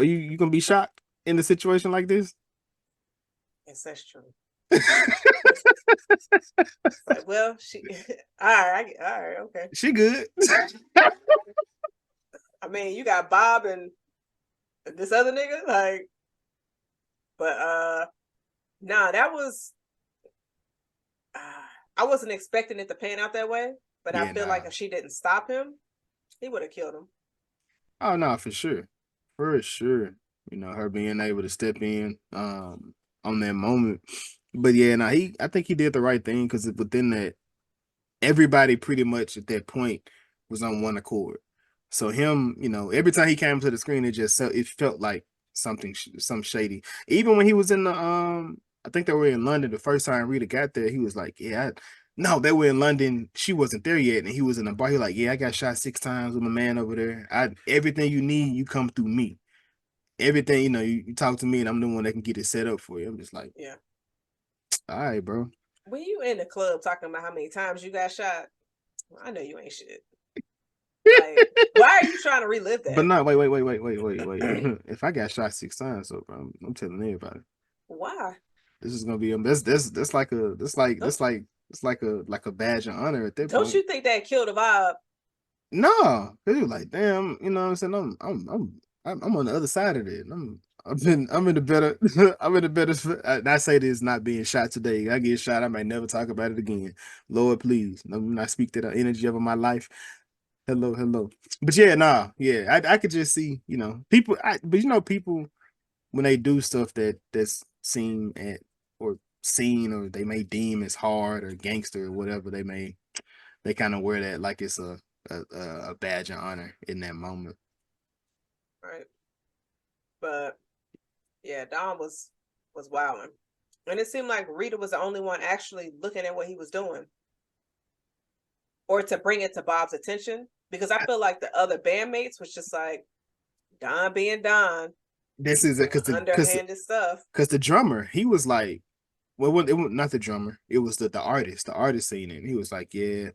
B: You gonna be shocked in a situation like this?
A: Yes, that's true. Like, well, she all right, okay.
B: She good.
A: I mean, you got Bob and this other nigga, like, but nah, that was I wasn't expecting it to pan out that way, but I feel like if she didn't stop him, he would have killed him.
B: Oh no, for sure. You know, her being able to step in on that moment. But yeah, I think he did the right thing, because within that, everybody pretty much at that point was on one accord. So him, you know, every time he came to the screen, it felt like some shady. Even when he was in the I think they were in London the first time Rita got there, he was like, no, they were in London. She wasn't there yet, and he was in the bar. He was like, I got shot 6 times with my man over there. Everything you need, you come through me. Everything, you know, you talk to me, and I'm the one that can get it set up for you. I'm just like, all right, bro.
A: When you in the club talking about how many times you got shot, I know you ain't shit. Like, why are you trying to relive that?
B: But no, wait. If I got shot 6 times, so bro, I'm telling everybody.
A: Why?
B: This is gonna be that's like a badge of honor at that point.
A: Don't you think that killed the vibe?
B: No, because you're like, damn, you know what I'm saying? I'm on the other side of it. I'm in the better. I'm in the better. And I say this not being shot today. I get shot, I might never talk about it again. Lord, please, let me not speak to the energy of my life. Hello, hello. But yeah, nah, yeah. I could just see, people. But people when they do stuff that's seen at or seen or they may deem as hard or gangster or whatever they kind of wear that like it's a badge of honor in that moment.
A: Right. But yeah, Don was wilding. And it seemed like Rita was the only one actually looking at what he was doing. Or to bring it to Bob's attention. Because I feel like the other bandmates was just like, Don being Don.
B: This is it because
A: underhanded stuff.
B: Because the drummer, he was like, well, it was not the drummer. It was the artist. The artist seen it. And he was like, yeah.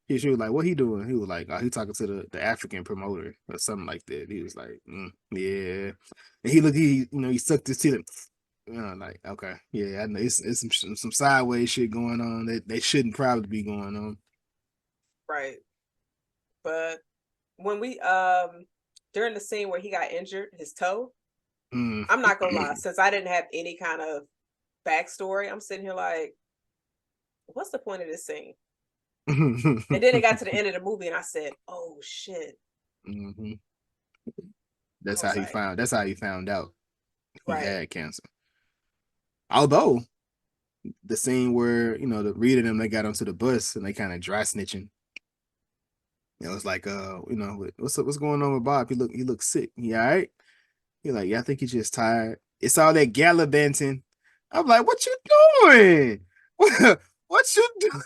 B: She was like, what he doing? He was like, he talking to the African promoter or something like that. He was like, yeah. And he sucked his teeth. Like, okay, yeah, I know it's some sideways shit going on that they shouldn't probably be going on.
A: Right. But when we during the scene where he got injured, his toe, I'm not gonna lie, since I didn't have any kind of backstory, I'm sitting here like, what's the point of this scene? And then it got to the end of the movie and I said, oh shit.
B: Mm-hmm. That's how he found out he had cancer. Although the scene where, the Rita and them, they got onto the bus and they kind of dry snitching. It was like, what's going on with Bob? He look sick. He all right? He like, yeah, I think he's just tired. It's all that gallivanting. I'm like, what you doing? What you doing?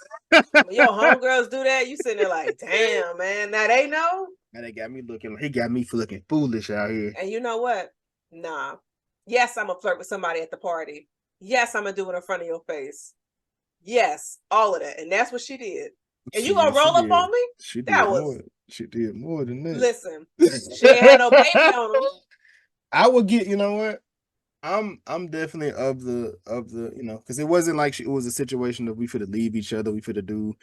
A: When your homegirls do that, you sitting there like, damn, man. Now they know.
B: Now they got me looking foolish out here.
A: And you know what? Nah. Yes, I'm gonna flirt with somebody at the party. Yes, I'm gonna do it in front of your face. Yes, all of that. And that's what she did. And you gonna roll up on me?
B: She did more than that.
A: Listen, she ain't had no baby on him.
B: I would get, you know what? I'm definitely of the because it wasn't like it was a situation that we finna leave each other, we finna do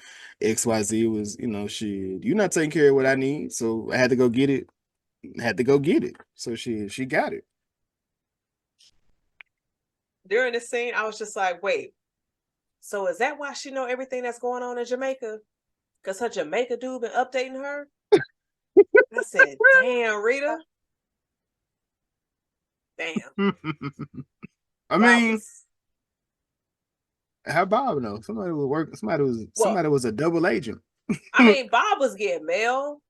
B: XYZ. It was, shit, you're not taking care of what I need, so I had to go get it. So she got it.
A: During the scene, I was just like, wait, so is that why she know everything that's going on in Jamaica? Because her Jamaica dude been updating her? I said, damn, Rita. Damn.
B: I mean, how Bob know? Somebody was working. Somebody was a double agent.
A: I mean, Bob was getting mail,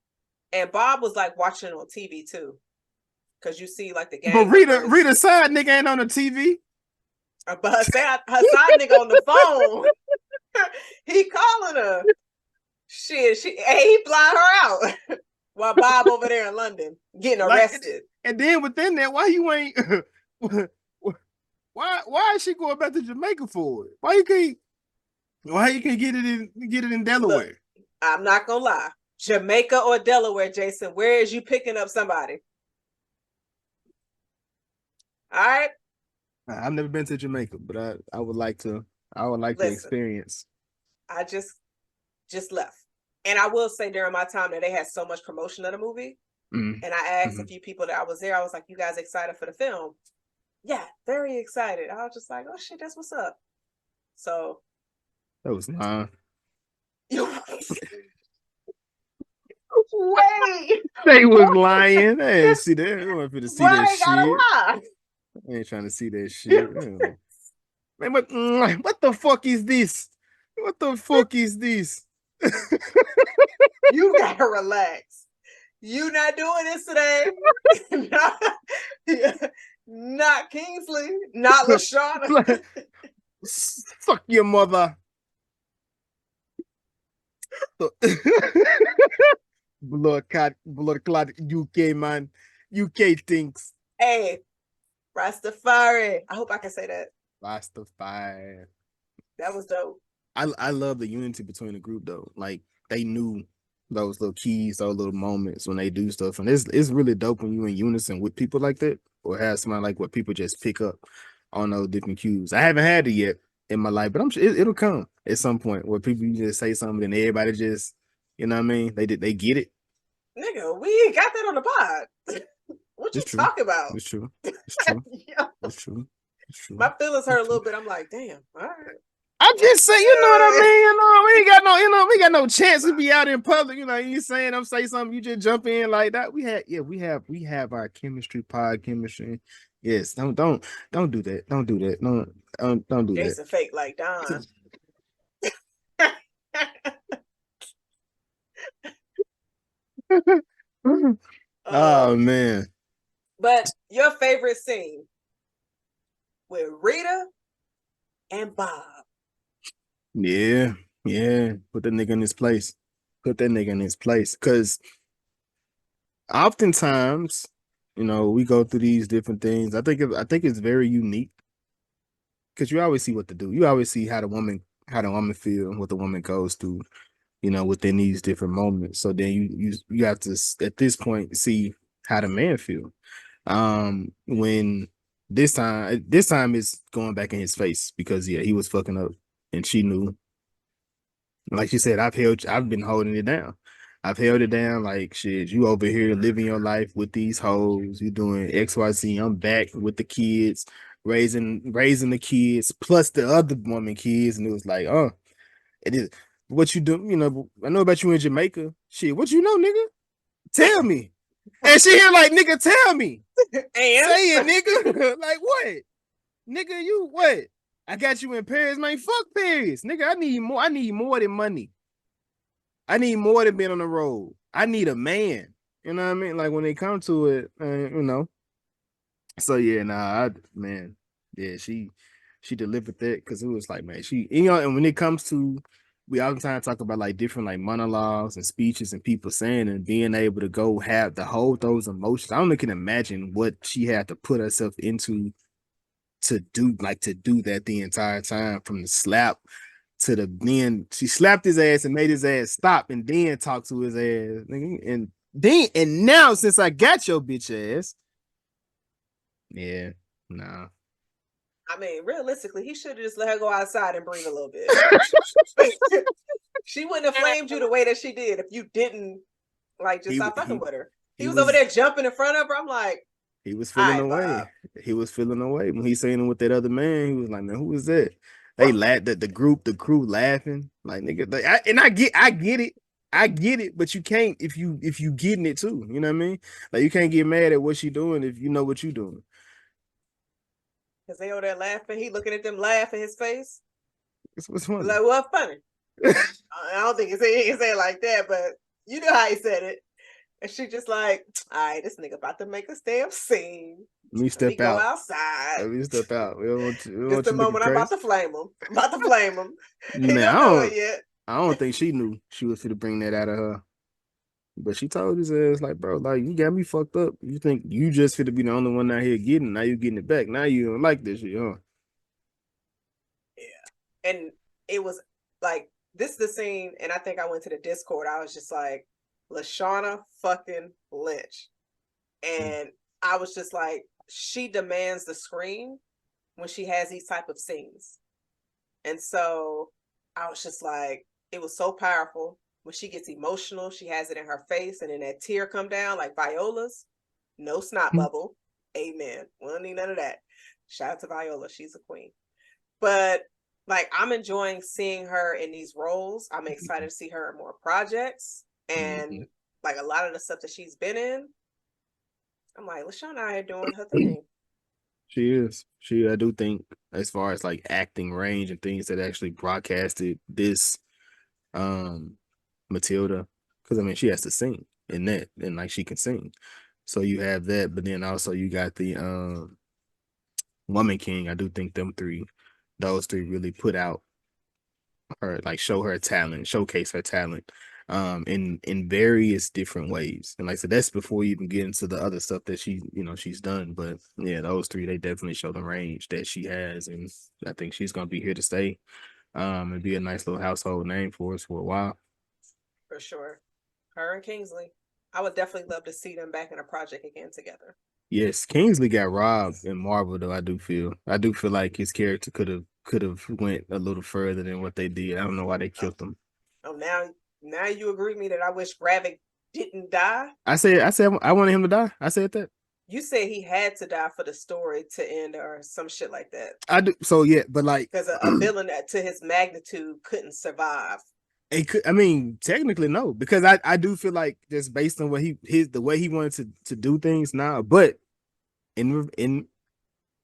A: and Bob was like watching on TV too, because you see like the gang.
B: But Rita side nigga ain't on the TV.
A: But her side nigga on the phone. He calling her. Shit, he flying her out while Bob over there in London getting arrested.
B: And then within that, why you ain't? Why is she going back to Jamaica for it? Why you can't get it in Delaware?
A: Look, I'm not gonna lie, Jamaica or Delaware, Jason. Where is you picking up somebody? All right.
B: I've never been to Jamaica, but I would like to. I would like to experience.
A: I just left, and I will say during my time that they had so much promotion of the movie. And I asked a few people that I was there. I was like, "You guys excited for the film?" Yeah, very excited. I was just like, "Oh shit, that's what's up." So
B: that was lying.
A: Wait,
B: they was lying. I didn't see that. I wanted to see that shit.
A: Lie?
B: I ain't trying to see that shit. Man, what the fuck is this? What the fuck is this?
A: You gotta relax. You not doing this today. Not Kingsley. Not Lashana.
B: Fuck your mother. blood clot UK man. UK things.
A: Hey, Rastafari. I hope I can say that.
B: Rastafari.
A: That was dope.
B: I love the unity between the group though. Like they knew those little keys, those little moments when they do stuff, and it's really dope when you in unison with people like that, or have somebody like what people just pick up on those different cues. I haven't had it yet in my life, but I'm sure it'll come at some point where people just say something and everybody just, you know what I mean? They get it.
A: Nigga, we ain't got that on the pod. what you
B: It's true.
A: talking about?
B: It's true. It's true.
A: Yeah.
B: It's true. It's true.
A: My feelings hurt a little bit. I'm like, damn. All right.
B: I'm just saying, you know what I mean? You know, we ain't got no, you know, we got no chance to be out in public. You know, you saying I'm say something, you just jump in like that. We have our chemistry, pod chemistry. Yes, don't do that. Don't do that. Don't do
A: Jason
B: that.
A: fake like Don.
B: Oh man.
A: But your favorite scene with Rita and Bob.
B: Yeah. Put the nigga in his place. Because oftentimes, you know, we go through these different things. I think it's very unique because you always see what to do. You always see how the woman feel and what the woman goes through, you know, within these different moments. So then you have to at this point see how the man feel. When this time it's going back in his face because he was fucking up and she knew. Like she said, I've been holding it down. I've held it down like shit. You over here living your life with these hoes. You doing XYZ. I'm back with the kids, raising the kids plus the other woman kids. And it was like, it is what you do. You know, I know about you in Jamaica. Shit, what you know, nigga? Tell me. And she here like, nigga, tell me.
A: And
B: say it, nigga. Like what? Nigga, you what? I got you in Paris, man. Fuck Paris. Nigga, I need more than money. I need more than being on the road. I need a man. You know what I mean? Like when they come to it, you know. So yeah, she delivered that because it was like, man, and when it comes to, we oftentimes talk about like different like monologues and speeches and people saying and being able to go have to hold those emotions. I only can imagine what she had to put herself into to do that the entire time, from the slap to the then she slapped his ass and made his ass stop and then talk to his ass, and now since I got your bitch ass, yeah, nah.
A: I mean, realistically, he should have just let her go outside and breathe a little bit. She wouldn't have flamed you the way that she did if you didn't like just stop fucking with her. He was over there jumping in front of her. I'm like,
B: he was feeling away. Bob. He was feeling away when he's saying it with that other man. He was like, man, who is that? They laughed at the crew laughing. Like, nigga, I get it, but you can't if you getting it too. You know what I mean? Like, you can't get mad at what she doing if you know what you doing.
A: Cause they over there laughing. He looking at them laugh in his face.
B: What's funny?
A: Like, what funny? I don't think he say it like that, but you know how he said it. And she just like, all right, this nigga about to make a damn scene.
B: Let me step out.
A: Go outside.
B: Let me step out. We don't want you.
A: It's the moment I'm about to flame him.
B: Man, I don't think she knew she was going to bring that out of her. But she told his ass, like, bro, like, you got me fucked up. You think you just fit to be the only one out here getting it. Now you getting it back. Now you don't like this shit, huh?
A: Yeah. And it was like, this is the scene, and I think I went to the Discord. I was just like, Lashana fucking Lynch. And I was just like, she demands the screen when she has these type of scenes. And so I was just like, it was so powerful. When she gets emotional, she has it in her face, and then that tear come down like Viola's. No snot bubble. Amen. We don't need none of that. Shout out to Viola. She's a queen. But like, I'm enjoying seeing her in these roles. I'm excited to see her in more projects. And like a lot of the stuff that she's been in, I'm like, Lashana out here doing her thing.
B: She is. I do think, as far as like acting range and things that actually broadcasted this Matilda, because I mean she has to sing in that, and like she can sing. So you have that, but then also you got the Woman King. I do think those three really put out her, like, show her talent, showcase her talent in various different ways. And like I said, that's before you even get into the other stuff that she's done. But yeah, those three, they definitely show the range that she has, and I think she's gonna be here to stay and be a nice little household name for us for a while.
A: For sure. Her and Kingsley. I would definitely love to see them back in a project again together.
B: Yes, Kingsley got robbed in Marvel, though. I do feel like his character could have went a little further than what they did. I don't know why they killed him.
A: Oh, now you agree with me that I wish Gravik didn't die?
B: I said I wanted him to die. I said that.
A: You said he had to die for the story to end or some shit like that.
B: I do. So yeah, but like
A: because a villain that to his magnitude couldn't survive.
B: it could. I mean, technically no, because I do feel like just based on what the way he wanted to do things now, but in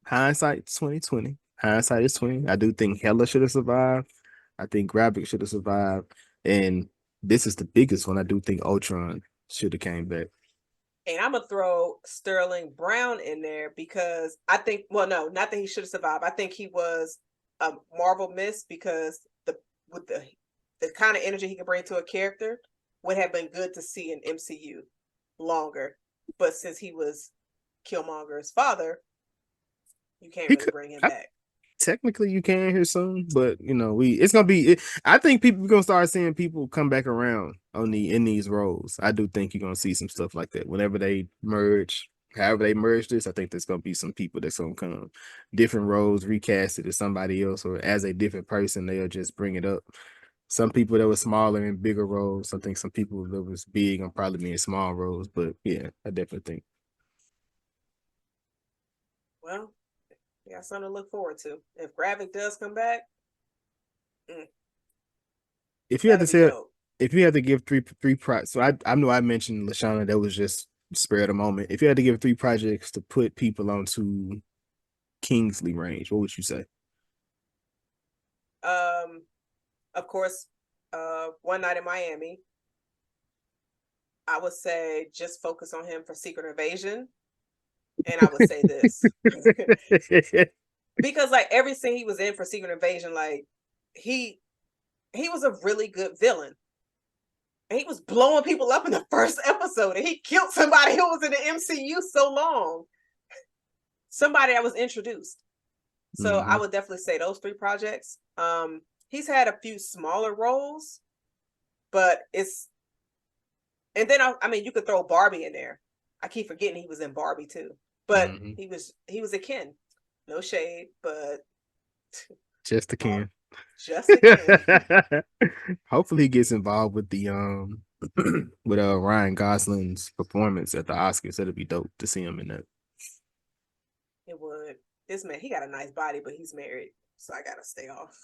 B: hindsight, 2020, hindsight is 20. I do think Hella should have survived. I think Gravik should have survived, and this is the biggest one. I do think Ultron should have came back.
A: And I'm gonna throw Sterling Brown in there because I think, well, no, not that he should have survived. I think he was a Marvel miss because with the kind of energy he can bring to a character would have been good to see in MCU longer. But since he was Killmonger's father, you can't really bring him back.
B: Technically, you can here soon, but you know, it's gonna be. I think we're gonna start seeing people come back around in these roles. I do think you're gonna see some stuff like that whenever they merge. However they merge this, I think there's gonna be some people that's gonna come different roles, recast it as somebody else or as a different person. They'll just bring it up. Some people that were smaller in bigger roles. I think some people that was big and probably be in small roles. But yeah, I definitely think.
A: Well, we got something to look forward to. If Gravik does come back,
B: if you had to say, if you had to give three projects, so I know I mentioned Lashana, that was just spare of the moment. If you had to give 3 projects to put people onto Kingsley range, what would you say?
A: Of course, One Night in Miami. I would say just focus on him for Secret Invasion. And I would say this. Because like every scene he was in for Secret Invasion, like he was a really good villain. And he was blowing people up in the first episode, and he killed somebody who was in the MCU so long. Somebody that was introduced. So I would definitely say those 3 projects. He's had a few smaller roles, but it's, and then I mean you could throw Barbie in there. I keep forgetting he was in Barbie too, but he was a Ken. No shade, but
B: just a Ken.
A: Just a Ken.
B: Hopefully he gets involved with the with Ryan Gosling's performance at the Oscars. That'd be dope to see him in that.
A: It would. This man, he got a nice body, but he's married, so I gotta stay off.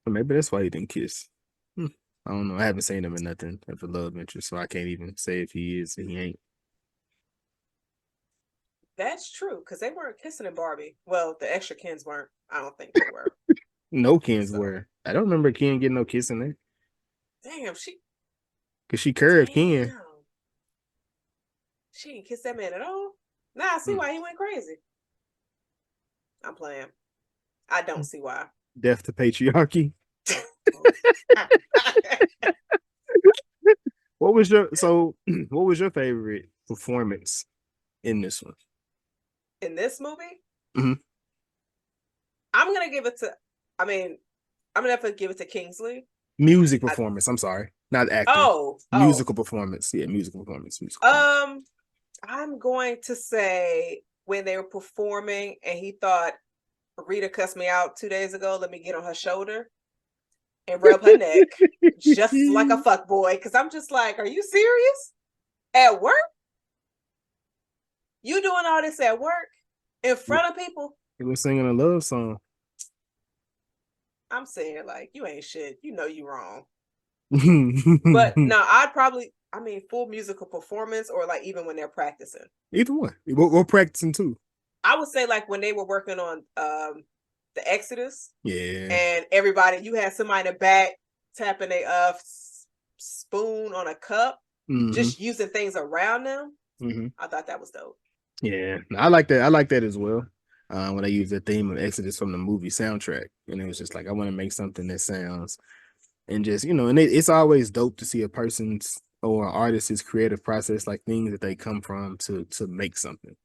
B: Maybe that's why he didn't kiss. I don't know. I haven't seen him in nothing for love interest, so I can't even say if he is or he ain't.
A: That's true, because they weren't kissing in Barbie. Well, the extra Kens weren't. I don't think they were.
B: No Kens were. I don't remember Ken getting no kiss in there.
A: Damn,
B: because she curved Ken.
A: She didn't kiss that man at all. Nah, I see why he went crazy. I'm playing. I don't see why.
B: Death to patriarchy. What was your favorite performance in this one?
A: In this movie?
B: Mm-hmm.
A: I'm gonna give it to, I'm gonna have to give it to Kingsley.
B: Music performance. I'm sorry. Not acting. Musical performance. Yeah, musical performance.
A: I'm going to say when they were performing and he thought Rita cussed me out 2 days ago, let me get on her shoulder and rub her neck just like a fuck boy. Cause I'm just like, are you serious? At work? You doing all this at work? In front of people?
B: He was singing a love song.
A: I'm saying like, you ain't shit. You know you wrong. But no, full musical performance or like even when they're practicing.
B: Either one. We're practicing too.
A: I would say like when they were working on the Exodus.
B: Yeah.
A: And everybody, you had somebody in the back tapping a spoon on a cup, just using things around them. I thought that was dope.
B: Yeah, I like that. I like that as well. When I use the theme of Exodus from the movie soundtrack, and it was just like I want to make something that sounds, and just and it's always dope to see a person's or an artist's creative process, like things that they come from to make something.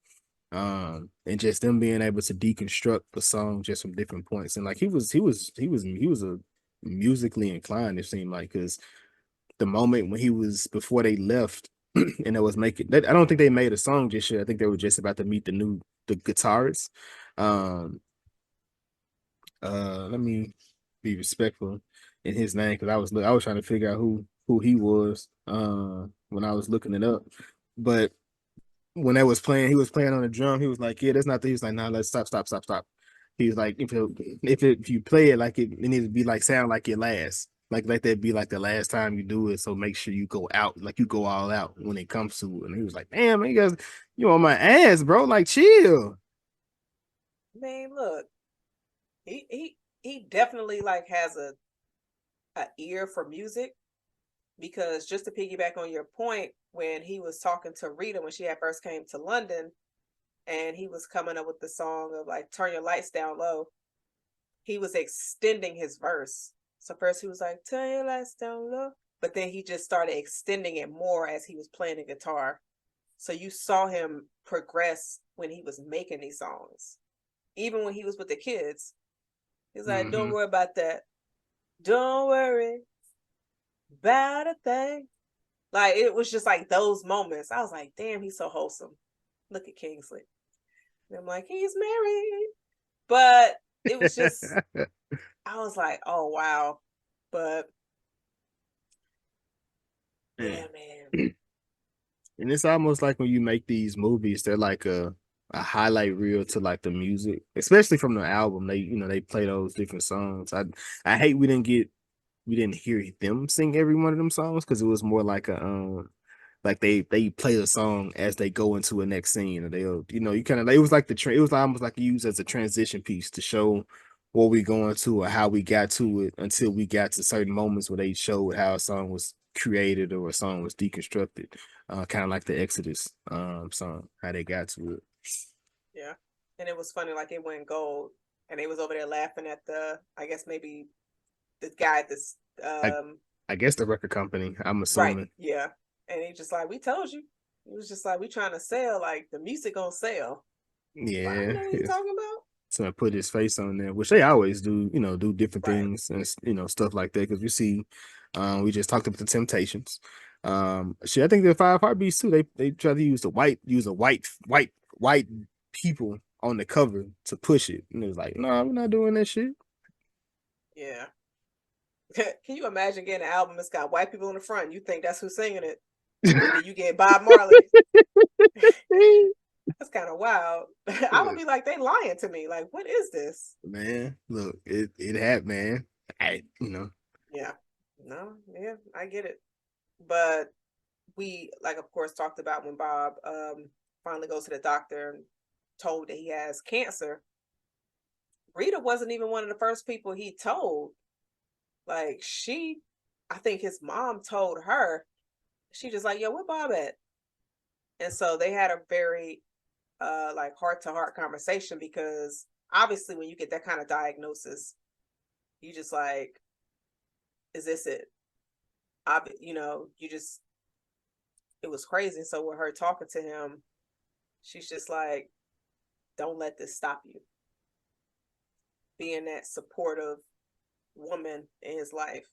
B: And just them being able to deconstruct the song just from different points, and like he was a musically inclined. It seemed like because the moment when he was before they left. And it was making that I don't think they made a song just yet. I think they were just about to meet the guitarist. Let me be respectful in his name because I was trying to figure out who he was when I was looking it up. But when that was playing, he was playing on the drum. He was like, "Yeah, that's not." He was like, "Nah, let's stop." He was like, "If you play it like it needs to be like sound like it last, like let that be like the last time you do it. So make sure you go out, like you go all out when it comes to it." And he was like, "Damn, man, you guys, you on my ass, bro? Like chill."
A: I mean, look, he definitely like has a ear for music, because just to piggyback on your point, when he was talking to Rita when she had first came to London, and he was coming up with the song of like "Turn Your Lights Down Low," he was extending his verse. So first he was like "Turn your lights down low," but then he just started extending it more as he was playing the guitar. So you saw him progress when he was making these songs. Even when he was with the kids, he's like, "Don't worry about that. Don't worry about a thing." Like, it was just like those moments. I was like, damn, he's so wholesome. Look at Kingsley. And I'm like, he's married. But it was just, I was like, oh, wow. But yeah, man.
B: And it's almost like when you make these movies, they're like a highlight reel to like the music, especially from the album. They play those different songs. I hate we didn't hear them sing every one of them songs because it was more like a like they play a song as they go into a next scene, or they'll you kind of, it was like it was almost like used as a transition piece to show what we going to or how we got to it until we got to certain moments where they showed how a song was created or a song was deconstructed, kind of like the Exodus song, how they got to it.
A: Yeah. And it was funny, like it went gold, and they was over there laughing at the, I guess maybe the guy that's
B: I guess the record company, I'm
A: right,
B: assuming.
A: yeah. And he just like, we told you. It was just like, we trying to sell, like the music gonna sell. Well, I
B: Yeah,
A: know what he's talking about.
B: so I put his face on there, which they always do, do different
A: Right.
B: things and stuff like that. Because we see, we just talked about the Temptations. Shit, I think the Five Heartbeats too. They try to use a white people on the cover to push it, and it was like, no, we're not doing that shit.
A: Yeah. Can you imagine getting an album that's got white people in the front and you think that's who's singing it? And then you get Bob Marley. That's kind of wild. I would be like, they lying to me. Like, what is this?
B: Man, look, it happened, man.
A: Yeah. No, yeah, I get it. But we, like, of course, talked about when Bob finally goes to the doctor and told that he has cancer. Rita wasn't even one of the first people he told. Like, I think his mom told her. She just like, yo, where Bob at? And so they had a very like heart to heart conversation, because obviously when you get that kind of diagnosis, you just like, is this it? You just, it was crazy. So with her talking to him, she's just like, don't let this stop you. Being that supportive woman in his life.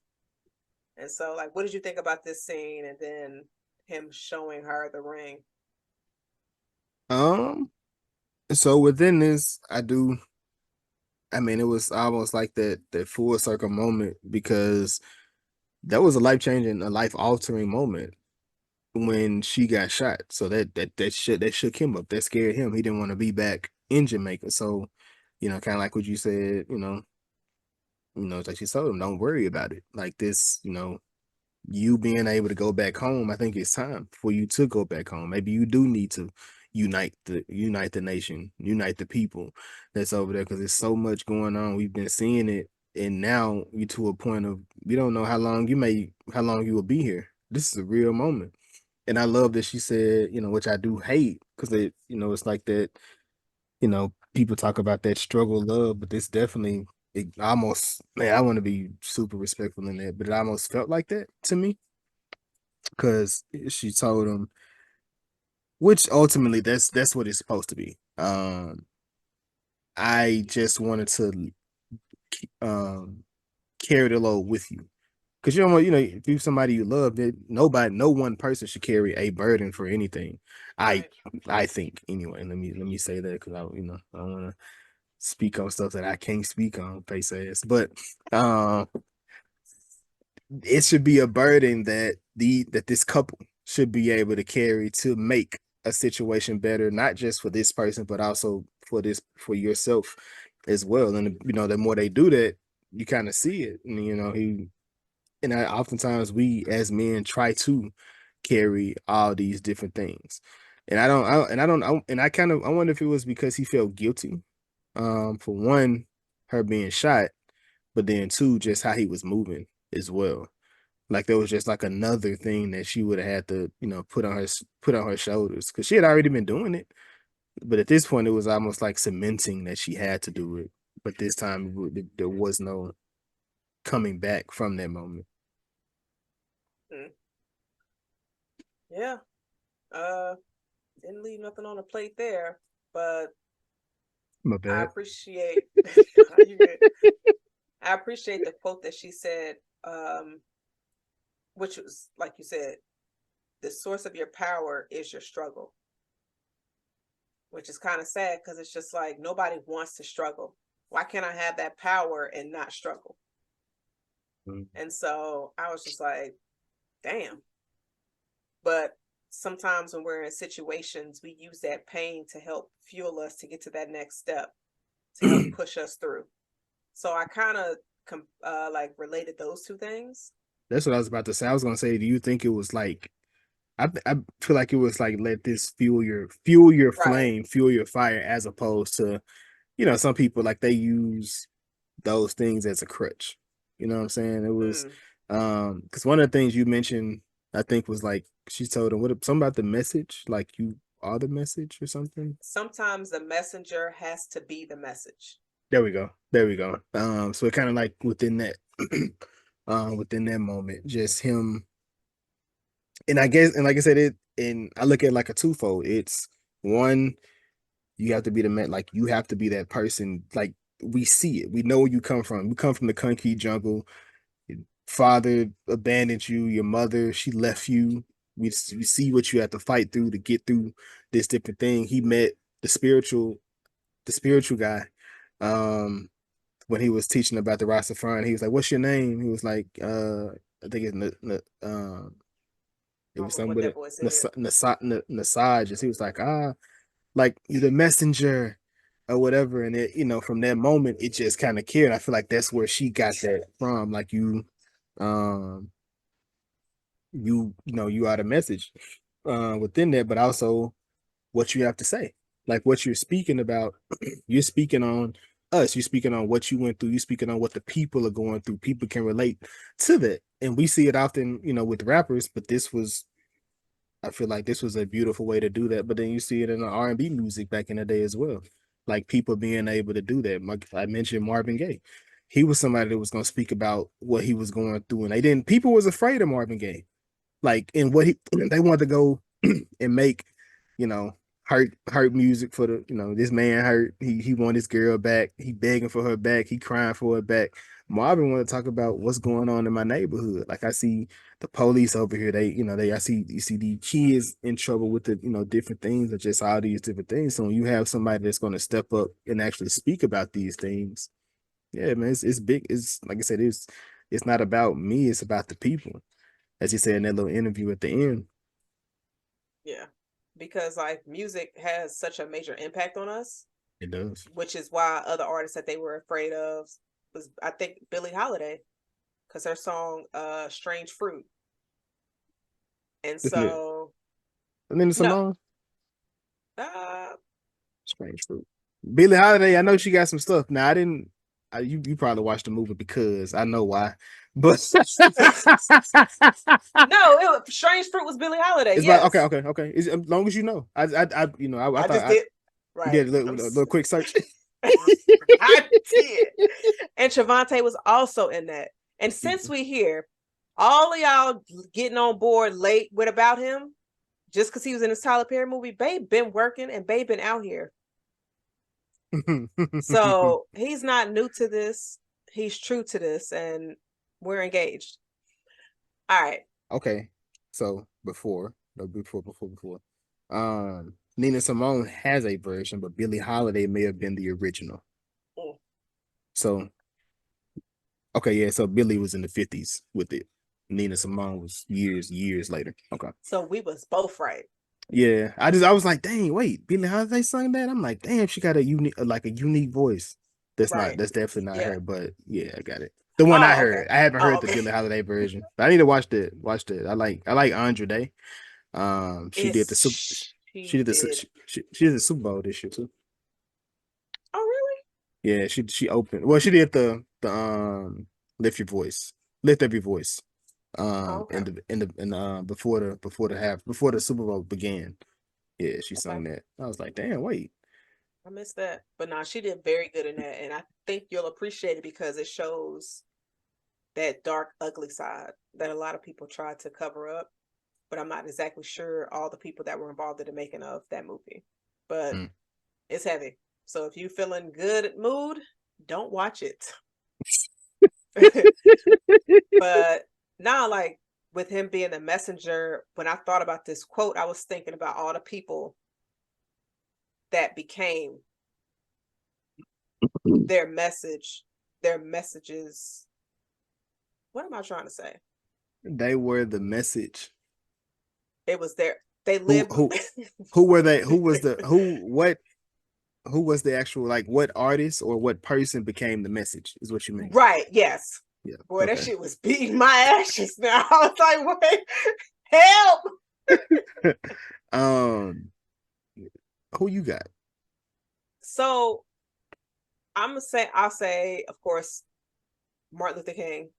A: And so, like, what did you think about this scene and then him showing her the ring?
B: So within this, I mean, it was almost like that full circle moment, because that was a life-changing, a life-altering moment when she got shot. So that shook him up. That scared him. He didn't want to be back in Jamaica. So, kind of like what you said, like she told him, don't worry about it. Like this, you being able to go back home, I think it's time for you to go back home. Maybe you do need to unite the nation, unite the people that's over there, because there's so much going on. We've been seeing it, and now you to a point of, we don't know how long you will be here. This is a real moment. And I love that she said, which I do hate, because it's like that, people talk about that struggle love, but this definitely, it almost, man, I want to be super respectful in that, but it almost felt like that to me, because she told him, which ultimately that's what it's supposed to be. I just wanted to um carry the load with you, because if you're somebody you love, that no one person should carry a burden for anything. I
A: Right.
B: I think anyway. Let me say that, because I don't want to speak on stuff that I can't speak on, face ass. But it should be a burden that this couple should be able to carry to make a situation better, not just for this person, but also for yourself as well. And the more they do that, you kind of see it. And oftentimes we as men try to carry all these different things. And I wonder if it was because he felt guilty. For one, her being shot, but then two, just how he was moving as well. Like there was just like another thing that she would have had to, put on her shoulders because she had already been doing it. But at this point, it was almost like cementing that she had to do it. But this time, there was no coming back from that moment.
A: Yeah. Didn't leave nothing on the plate there, but
B: My bad.
A: I appreciate I appreciate the quote that she said, which was, like you said, the source of your power is your struggle. Which is kind of sad because it's just like nobody wants to struggle. Why can't I have that power and not struggle? And so I was just like, damn. But sometimes when we're in situations, we use that pain to help fuel us to get to that next step, to help push us through. So I kind of like related those two things.
B: That's what I was about to say. I was gonna say, do you think it was like, I feel like it was like, let this fuel your flame, fuel your fire, as opposed to, some people like they use those things as a crutch. You know what I'm saying? It was because one of the things you mentioned, I think, was like she told him something about the message, like you are the message or something.
A: Sometimes the messenger has to be the message.
B: There we go. So it kind of like within that moment, just him. And I guess, and like I said, and I look at it like a twofold. It's one, you have to be the man, like you have to be that person. Like we see it, we know where you come from. You come from the concrete jungle. Your father abandoned you. Your mother, she left you. We see what you have to fight through to get through this different thing. He met the spiritual guy. When he was teaching about the Rastafarian, he was like, "What's your name?" He was like, "I think it was something with it, Nasaj." He was like, like you're the messenger or whatever. And from that moment, it just kind of cared. I feel like that's where she got that from. Like you are the message within that, but also what you have to say, like what you're speaking about. You're speaking on us. You're speaking on what you went through. You're speaking on what the people are going through. People can relate to that, and we see it often, with rappers. But I feel like this was a beautiful way to do that. But then you see it in the R&B music back in the day as well, like people being able to do that. Like I mentioned Marvin Gaye. He was somebody that was going to speak about what he was going through, and people was afraid of Marvin Gaye, like, and what they wanted to go and make, you know, hurt music for this man hurt. He want his girl back. He begging for her back. He crying for her back. Marvin want to talk about what's going on in my neighborhood. Like I see the police over here. You see the kids in trouble with the, different things, or just all these different things. So when you have somebody that's going to step up and actually speak about these things, yeah, man, it's big. It's like I said, it's not about me. It's about the people, as he said in that little interview at the end.
A: Yeah, because like music has such a major impact on us.
B: It does.
A: Which is why other artists that they were afraid of was, I think, Billie Holiday, because her song "Strange Fruit." And so,
B: and then Simone,
A: no.
B: Strange Fruit. Billie Holiday, I know she got some stuff. Now I didn't. You probably watched the movie because I know why. But
A: no, Strange Fruit was Billie Holiday.
B: It's
A: yes.
B: like, okay. As long as you know, I
A: just did. Right.
B: You did a little quick search.
A: I did. And Trevante was also in that. And since we here, all of y'all getting on board late with about him, just because he was in this Tyler Perry movie, Babe been working and Babe been out here. So he's not new to this. He's true to this, and we're engaged. All right.
B: Okay. So before, Nina Simone has a version, but Billie Holiday may have been the original. So, okay, yeah. So Billie was in the 50s with it. Nina Simone was years later. Okay.
A: So we was both right.
B: Yeah, I was like, dang, wait, Billie Holiday sung that? I'm like, damn, she got a unique voice.
A: Right.
B: That's definitely not
A: Yeah.
B: her, but yeah, I got it. The one I
A: Oh, okay.
B: heard. I haven't
A: Oh,
B: heard the
A: okay.
B: Billie Holiday version. But I need to watch that. I like Andre Day. She did the super
A: She did.
B: she did the Super Bowl this year too.
A: Oh, really?
B: Yeah, she opened. Well, she did the lift your voice, lift up your voice.
A: Oh, okay.
B: In the before the Super Bowl began. Yeah, she
A: Okay.
B: sung that. I was like, damn, wait.
A: I missed that. But nah, she did very good in that. And I think you'll appreciate it because it shows that dark, ugly side that a lot of people try to cover up. But I'm not exactly sure all the people that were involved in the making of that movie. But
B: Mm.
A: it's heavy. So if you feeling good mood, don't watch it. But now, like with him being the messenger, when I thought about this quote, I was thinking about all the people that became their message, their messages. What am I trying to say?
B: They were the message.
A: It was their, they
B: Who
A: lived.
B: who who were they? Who was the actual like what artist or what person became the message is what you mean.
A: Right, yes.
B: Yeah.
A: Boy, that
B: Okay.
A: shit was beating my ass just now. I was like, wait, help.
B: um who you got?
A: So I'll say, of course, Martin Luther King,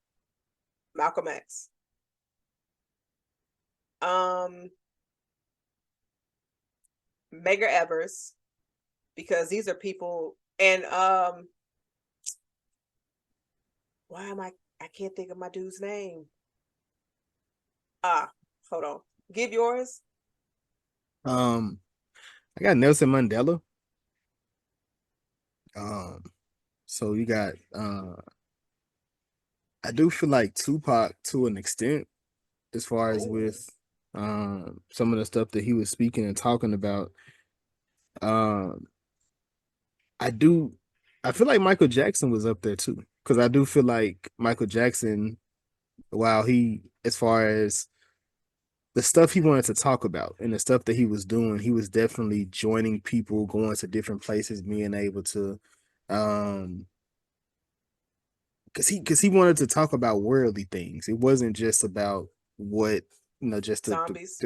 A: Malcolm X. Um, Medgar Evers, because these are people, and why am I can't think of my dude's name. Ah, hold on. Give yours.
B: Um I got Nelson Mandela. Um so you got I do feel like Tupac to an extent as far as
A: Oh,
B: with some of the stuff that he was speaking and talking about. Um I do I feel like Michael Jackson was up there too. Because I do feel like Michael Jackson, while he as far as the stuff he wanted to talk about and the stuff that he was doing, he was definitely joining people, going to different places, being able to um because he wanted to talk about worldly things. It wasn't just about what just
A: zombies.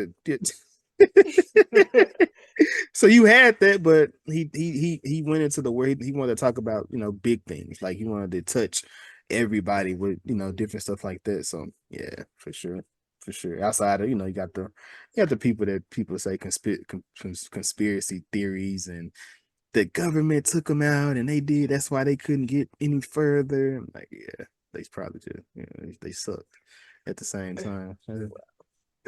B: so you had that, but he went into the where he wanted to talk about big things, like he wanted to touch everybody with different stuff like that. So yeah, for sure. Outside of you got the people that people say conspiracy theories and the government took them out and they did. That's why they couldn't get any further. I'm like, yeah, they probably just, they sucked at the same time.
A: We're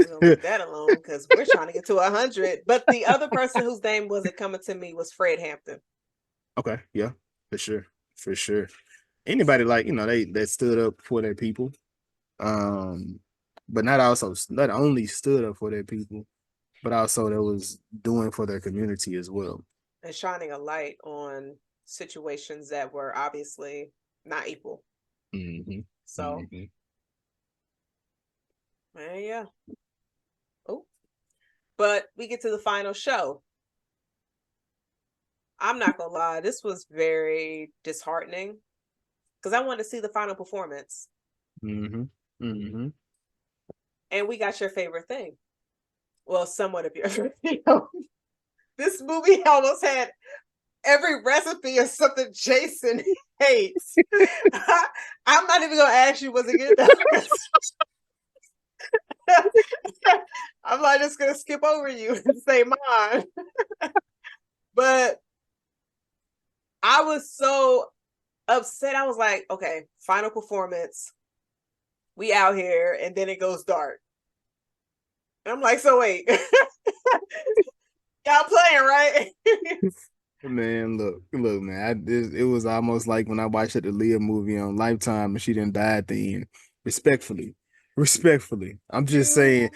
A: gonna leave that alone because we're trying to get to 100. But the other person whose name wasn't coming to me was Fred Hampton.
B: Okay, yeah, for sure. Anybody like they that stood up for their people, um, but not only stood up for their people, but also that was doing for their community as well.
A: And shining a light on situations that were obviously not equal.
B: Mm-hmm.
A: So,
B: Mm-hmm.
A: yeah. Oh, but we get to the final show. I'm not gonna lie, this was very disheartening because I wanted to see the final performance.
B: Mm-hmm. Mm-hmm.
A: And we got your favorite thing. Well, somewhat of your this movie almost had every recipe of something Jason hates. I'm not even gonna ask you, was it good though? I'm like just gonna skip over you and say mine. But I was so upset. I was like, okay, final performance. We out here, and then it goes dark. And I'm like, so wait, y'all playing, right?
B: Man, look, man. It was almost like when I watched the Leah movie on Lifetime and she didn't die at the end. Respectfully. I'm just saying.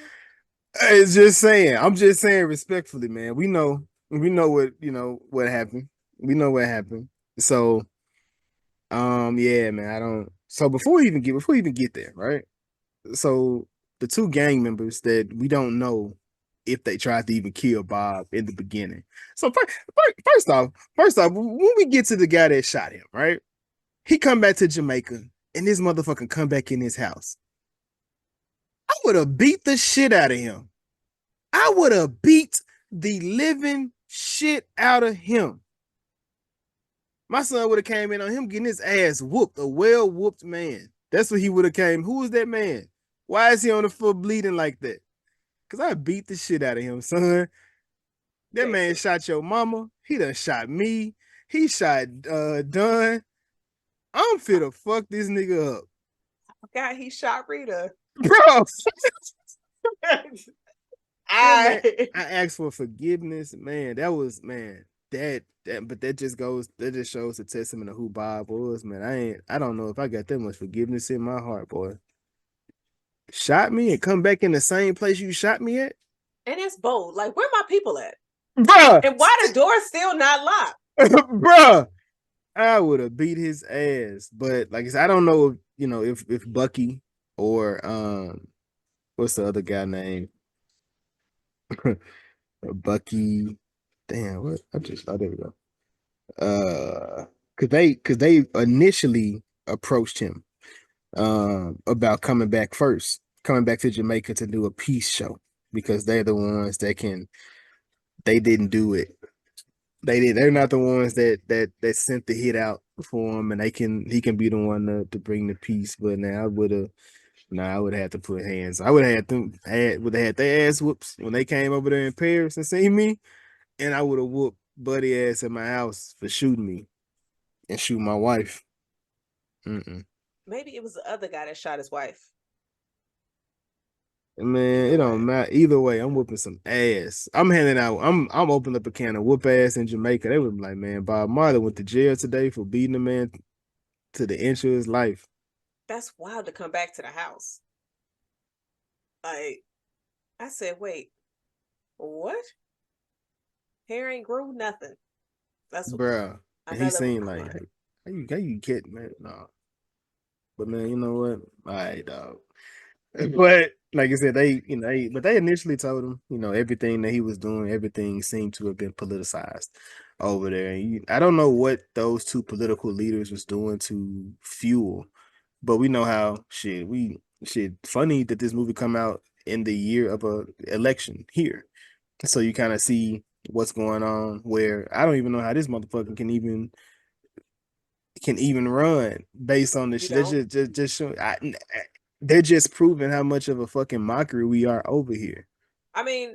B: It's just saying. I'm just saying respectfully, man. We know what happened. We know what happened. So, yeah, man. I don't. So before we even get there, right? So the two gang members that we don't know if they tried to even kill Bob in the beginning. So first off, when we get to the guy that shot him, right? He come back to Jamaica and this motherfucker come back in his house. I would have beat the shit out of him. I would have beat the living shit out of him. My son would have came in on him getting his ass whooped, a well-whooped man. That's what he would have came. Who is that man? Why is he on the floor bleeding like that? Because I beat the shit out of him, son. That man shot your mama. He done shot me. He shot Dunn. I'm fit to fuck this nigga up.
A: God, he shot Rita.
B: Bro. I asked for forgiveness, man. That was, man, but that just shows the testament of who Bob was, man. I don't know if I got that much forgiveness in my heart, boy. Shot me and come back in the same place you shot me at?
A: And it's bold. Like, where my people at?
B: Bruh!
A: And why the door's still not locked?
B: Bruh! I would have beat his ass. But like I said, I don't know if Bucky or what's the other guy name? Bucky. Damn, what? There we go. Cause they initially approached him about coming back to Jamaica to do a peace show because they're the ones that they didn't do it. They're not the ones that sent the hit out for him, and he can be the one to bring the peace. But now I would have had to put hands. I would have had their ass whoops when they came over there in Paris and seen me, and I would have whooped Buddy ass at my house for shooting me and shoot my wife.
A: Maybe it was the other guy that shot his wife.
B: Man, it don't matter. Either way, I'm whooping some ass. I'm opening up a can of whoop ass in Jamaica. They would be like, man, Bob Marley went to jail today for beating a man to the inch of his life.
A: That's wild to come back to the house. Like, I said, wait, what? Hair ain't grew, nothing. That's
B: bruh. And he seemed like, how you get, man? No. But man, you know what? All right, dog. But like I said, they initially told him, everything that he was doing, everything seemed to have been politicized over there. And I don't know what those two political leaders was doing to fuel, but we know how funny that this movie come out in the year of a election here. So you kind of see what's going on where I don't even know how this motherfucker can even run based on this. Just showing. They're just proving how much of a fucking mockery we are over here.
A: I mean,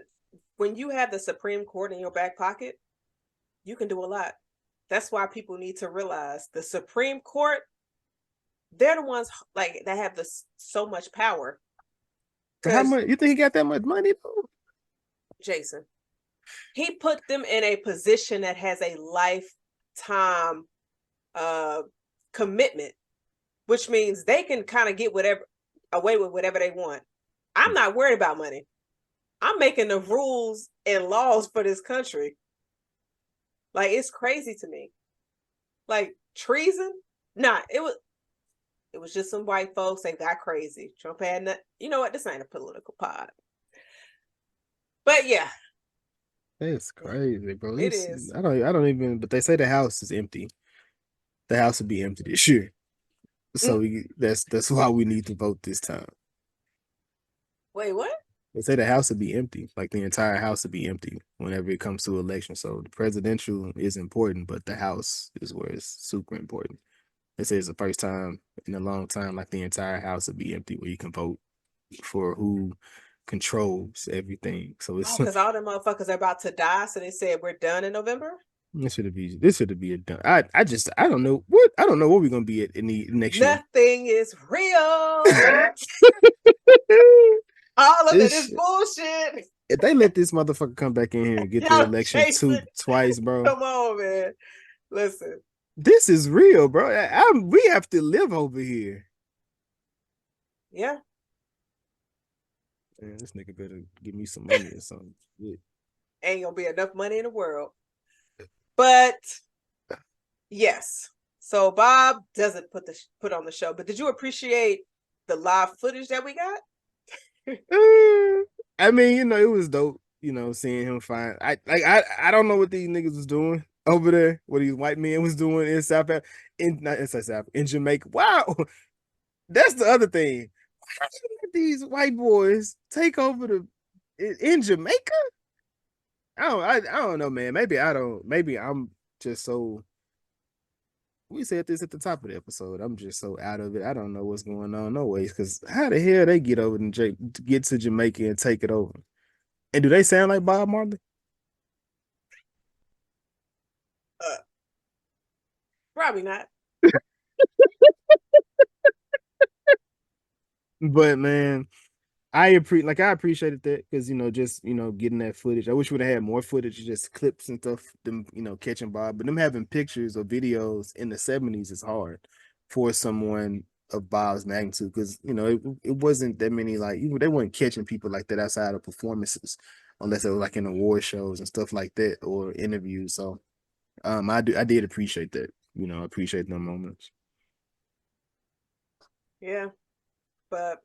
A: when you have the Supreme Court in your back pocket, you can do a lot. That's why people need to realize the Supreme Court, they're the ones like that have so much power.
B: How much you think he got that much money though?
A: Jason, he put them in a position that has a lifetime commitment, which means they can kind of get away with whatever they want. I'm not worried about money. I'm making the rules and laws for this country. Like, it's crazy to me. Like, treason? Nah, it was just some white folks. They got crazy. Trump had nothing. You know what? This ain't a political pod. But yeah.
B: That's crazy, bro.
A: It is.
B: I don't even, but they say the house is empty. The house will be empty this year. So that's why we need to vote this time.
A: Wait, what?
B: They say the house will be empty, like the entire house will be empty whenever it comes to election. So the presidential is important, but the house is where it's super important. They say it's the first time in a long time, like the entire house will be empty, where you can vote for who controls everything. So it's
A: because all the motherfuckers are about to die. So they said we're done in November.
B: This should be a done. I don't know what we're gonna be at in the next year.
A: Nothing is real. All of it is bullshit.
B: If they let this motherfucker come back in here and get the election twice, bro.
A: Come on, man. Listen.
B: This is real, bro. We have to live over here.
A: Yeah.
B: Man, this nigga better give me some money or something. Yeah.
A: Ain't gonna be enough money in the world. But yes. So Bob doesn't put on the show. But did you appreciate the live footage that we got?
B: I mean, it was dope. seeing him find I don't know what these niggas was doing over there, what these white men was doing in not in South Africa, in Jamaica. Wow, that's the other thing. How did you let these white boys take over in Jamaica? I don't know, man. Maybe I'm just so. We said this at the top of the episode. I'm just so out of it. I don't know what's going on, no ways. Because how the hell they get over and get to Jamaica and take it over? And do they sound like Bob Marley?
A: Probably not.
B: But man, I appreciated that because just getting that footage. I wish we would have had more footage, just clips and stuff. Them catching Bob, but them having pictures or videos in the '70s is hard for someone of Bob's magnitude because it wasn't that many they weren't catching people like that outside of performances unless it was like in award shows and stuff like that or interviews. So I did appreciate that. Appreciate them moments.
A: Yeah, but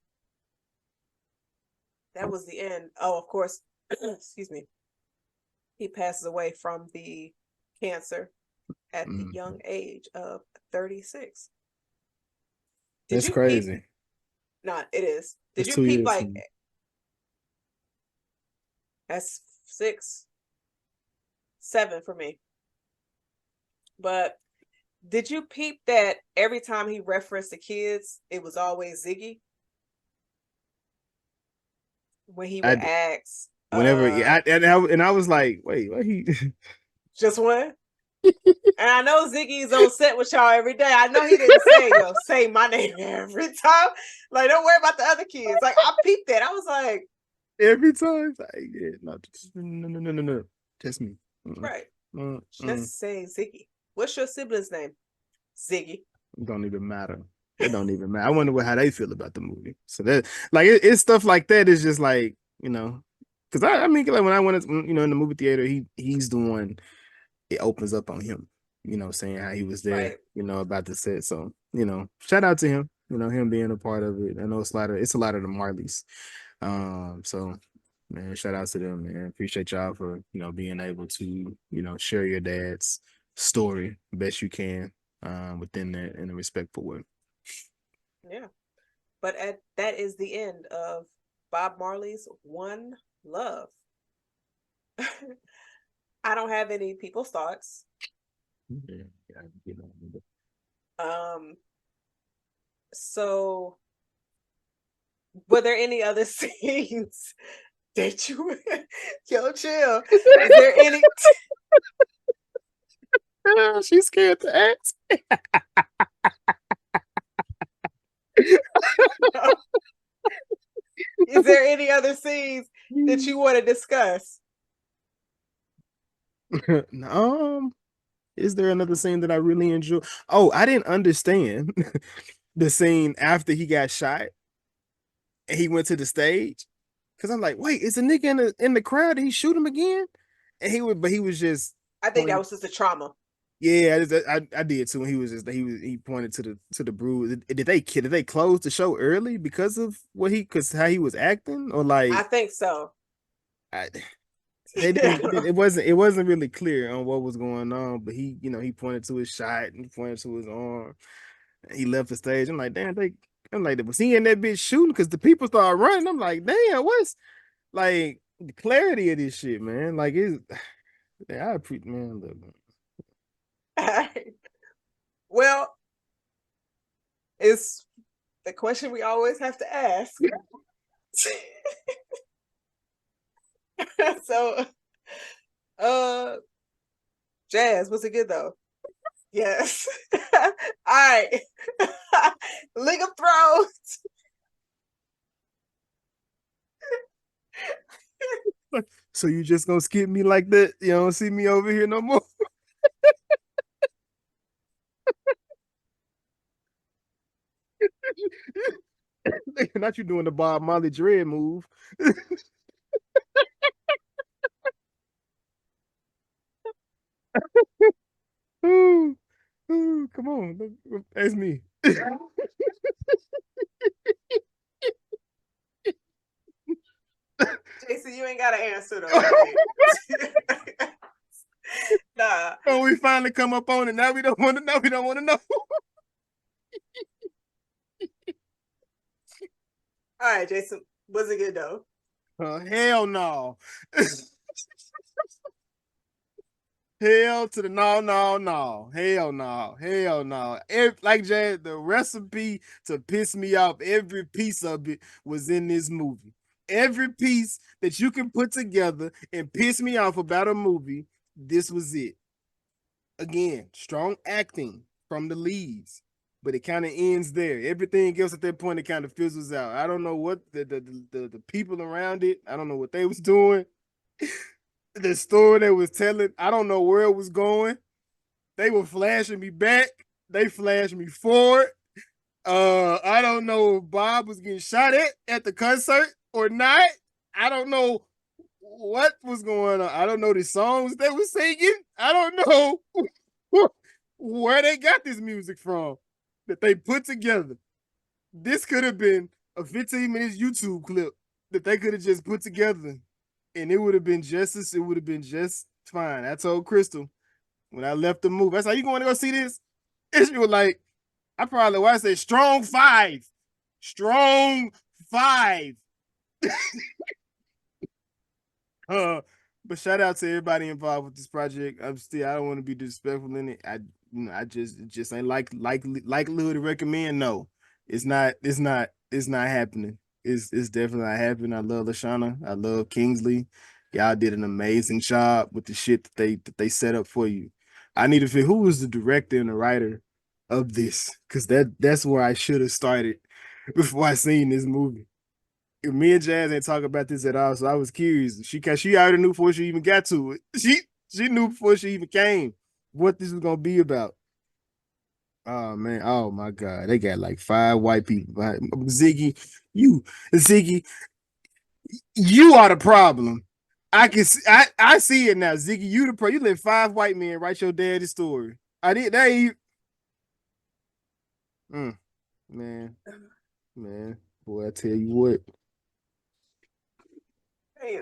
A: that was the end. Oh, of course, excuse me. He passes away from the cancer at the young age of 36.
B: That's crazy.
A: It is. Did
B: That's
A: you
B: 2
A: peep
B: years.
A: that's 6, 7 for me. But did you peep that every time he referenced the kids, it was always Ziggy? When he would ask,
B: whenever I was like, wait, what he
A: just one? And I know Ziggy's on set with y'all every day. I know he didn't say my name every time. Like, don't worry about the other kids. Like, I peeped that. I was like,
B: every time. Like, yeah, no, just me.
A: Right. Just say Ziggy. What's your sibling's name? Ziggy.
B: It don't even matter. It don't even matter. I wonder how they feel about the movie. So that it's stuff like that is just like, because I mean, like when I went in the movie theater, he's the one. It opens up on him, saying how he was there,
A: right.
B: About the set. So, shout out to him, him being a part of it. I know it's a lot of the Marleys. So man, shout out to them, man. Appreciate y'all for, being able to, share your dad's story best you can, within that in a respectful way.
A: Yeah. But that is the end of Bob Marley's One Love. I don't have any people's thoughts.
B: Yeah,
A: so were there any other scenes that you chill? Is there any
B: she's scared to ask.
A: Is there any other scenes that you want to discuss?
B: Is there another scene that I really enjoy? Oh, I didn't understand the scene after he got shot and he went to the stage. Cause I'm like, wait, is a nigga in the crowd? Did he shoot him again? And he was just.
A: I think that was just a trauma.
B: Yeah, I did too. He pointed to the bruise. Did they close the show early because of how he was acting, or like?
A: I think so.
B: It wasn't really clear on what was going on, but he pointed to his shot and he pointed to his arm. And he left the stage. I'm like, damn, was he in that bitch shooting? Because the people started running. I'm like, damn, what's like the clarity of this shit, man? Like I appreciate, man. Look.
A: Well, it's the question we always have to ask. So, Jazz, was it good though? Yes. All right. League of Thrones.
B: So you just gonna skip me like that? You don't see me over here no more? Not you doing the Bob Marley dread move. Ooh, come on, that's me.
A: Jason, you ain't got got an answer though. Nah.
B: Oh, we finally come up on it. Now we don't want to know. We don't want to know.
A: All right, Jason. Was it good though?
B: Hell no. Hell to the no. Hell no. Like Jay, the recipe to piss me off, every piece of it was in this movie. Every piece that you can put together and piss me off about a movie, this was it. Again, strong acting from the leads, but it kind of ends there. Everything else at that point, it kind of fizzles out. I don't know what the people around it, I don't know what they was doing. The story they was telling, I don't know where it was going. They were flashing me back. They flashed me forward. I don't know if Bob was getting shot at the concert or not. I don't know what was going on. I don't know the songs they were singing. I don't know where they got this music from that they put together. This could have been a 15 minutes YouTube clip that they could have just put together. And it would have been just fine. I told Crystal when I left the movie, I said, "You going to go see this?" And she was like, I probably watched it. Strong 5. But shout out to everybody involved with this project. I don't want to be disrespectful in it. I just ain't likelihood to recommend. No, it's not happening. It's definitely not happening. I love Lashana. I love Kingsley. Y'all did an amazing job with the shit that they set up for you. I need to figure who was the director and the writer of this, because that's where I should have started before I seen this movie. Me and Jazz ain't talk about this at all, so I was curious. She already knew before she even got to it. She knew before she even came what this was gonna be about. Oh man, oh my God, they got like 5 white people. Ziggy, you are the problem. I see it now. Ziggy, you the problem. You let 5 white men write your daddy's story. I did that. Man, boy, I tell you what.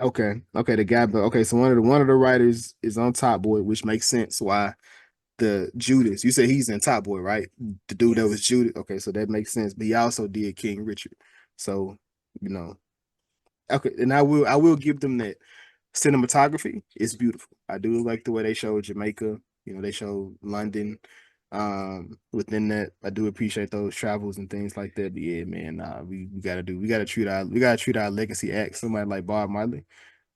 B: Okay, the guy, but okay, so one of the writers is on Top Boy, which makes sense why the Judas. You said he's in Top Boy, right? The dude that was Judas. Okay, so that makes sense. But he also did King Richard. So, okay, and I will give them that. Cinematography is beautiful. I do like the way they show Jamaica. They show London. Within that, I do appreciate those travels and things like that. But yeah, man, we gotta treat our legacy act, somebody like Bob Marley.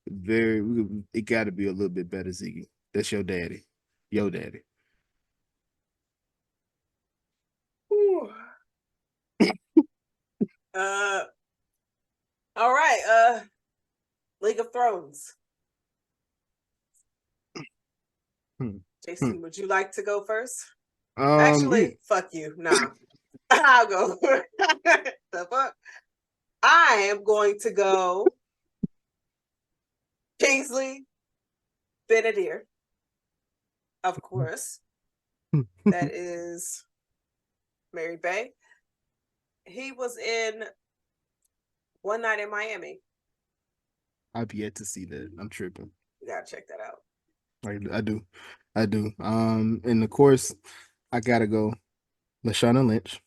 B: It gotta be a little bit better, Ziggy. That's your daddy.
A: All right, League of Thrones. Jason, would you like to go first? Actually, fuck you. Nah. I'll go. The fuck? I am going to go Kingsley Bin-Adir. Of course. That is Mary Bay. He was in One Night in Miami.
B: I've yet to see that. I'm tripping.
A: You gotta check that out.
B: I do. And of course, I gotta go Lashana Lynch.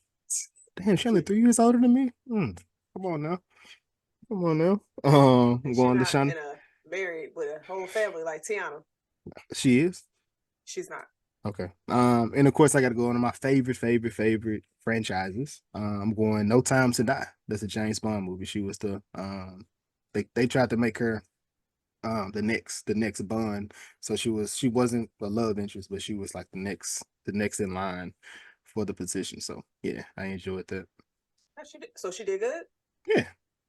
B: Damn, she's only 3 years older than me. Come on now. I'm going Lashana.
A: Married with a whole family like Tiana.
B: She is.
A: She's not.
B: Okay. And of course, I gotta go into my favorite franchises. I'm going No Time to Die. That's a James Bond movie. She was the they tried to make her the next Bond. So she wasn't a love interest, but she was like the next in line for the position. So yeah, I enjoyed that.
A: So she did good?
B: Yeah.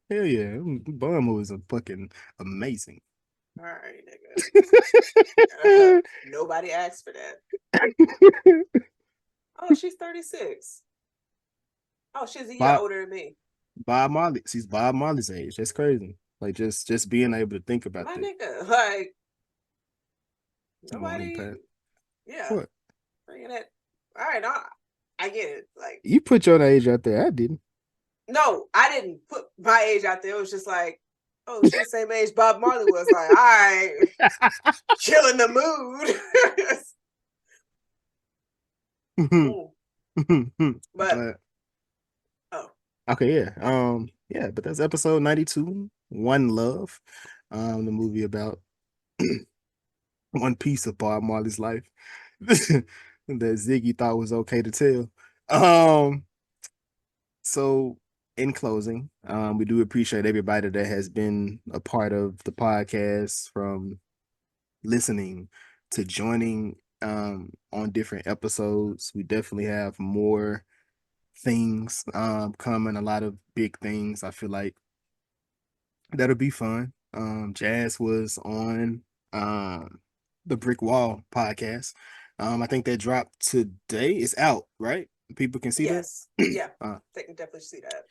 B: Hell yeah. Bond movies are fucking amazing.
A: All right, nigga. Nobody asked for that. Oh, she's 36. Oh, she's a year older than me.
B: Bob Marley. She's Bob Marley's age. That's crazy. Like just being able to think about that.
A: Nigga, like nobody. Yeah.
B: What?
A: Bringing it. All right, I get it. Like
B: you put your age out there. I didn't.
A: No, I didn't put my age out there. It was just like Oh, she's the same age Bob Marley was. Like, all right, killing the mood. But oh,
B: okay, yeah. Yeah, but that's episode 92, One Love. The movie about one piece of Bob Marley's life that Ziggy thought was okay to tell. So in closing, we do appreciate everybody that has been a part of the podcast, from listening to joining on different episodes. We definitely have more things coming, a lot of big things. I feel like that'll be fun. Jazz was on the Brick Wall podcast. I think that dropped today. It's out, right? People can see
A: yes,
B: that.
A: yeah, they can definitely see that.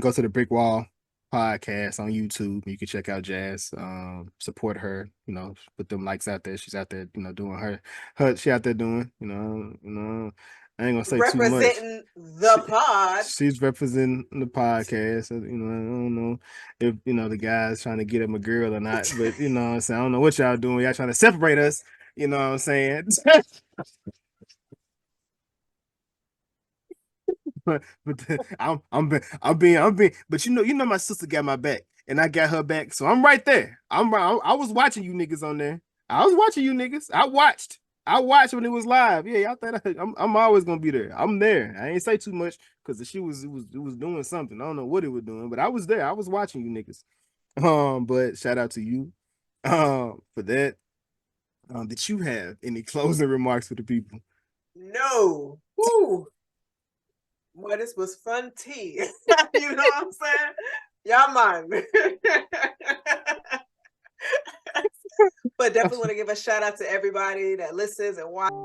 B: Go to the Brick Wall podcast on YouTube. You can check out Jazz. Support her. You know, put them likes out there. She's out there. You know, doing her. She out there doing. You know. I ain't gonna say too much.
A: Representing the pod.
B: She's representing the podcast. You know, I don't know if the guy's trying to get him a girl or not, but what I'm saying, I don't know what y'all doing. Y'all trying to separate us. You know what I'm saying? but I'm being. But my sister got my back, and I got her back, so I'm right there. I was watching you niggas on there. I was watching you niggas. I watched when it was live. Yeah, y'all thought I'm always gonna be there. I'm there. I ain't say too much because the shit was doing something. I don't know what it was doing, but I was there. I was watching you niggas. But shout out to you for that. Did you have any closing remarks for the people?
A: No. Woo. Boy, this was fun tea. You know what I'm saying? Y'all mind. But definitely want to give a shout out to everybody that listens and watches.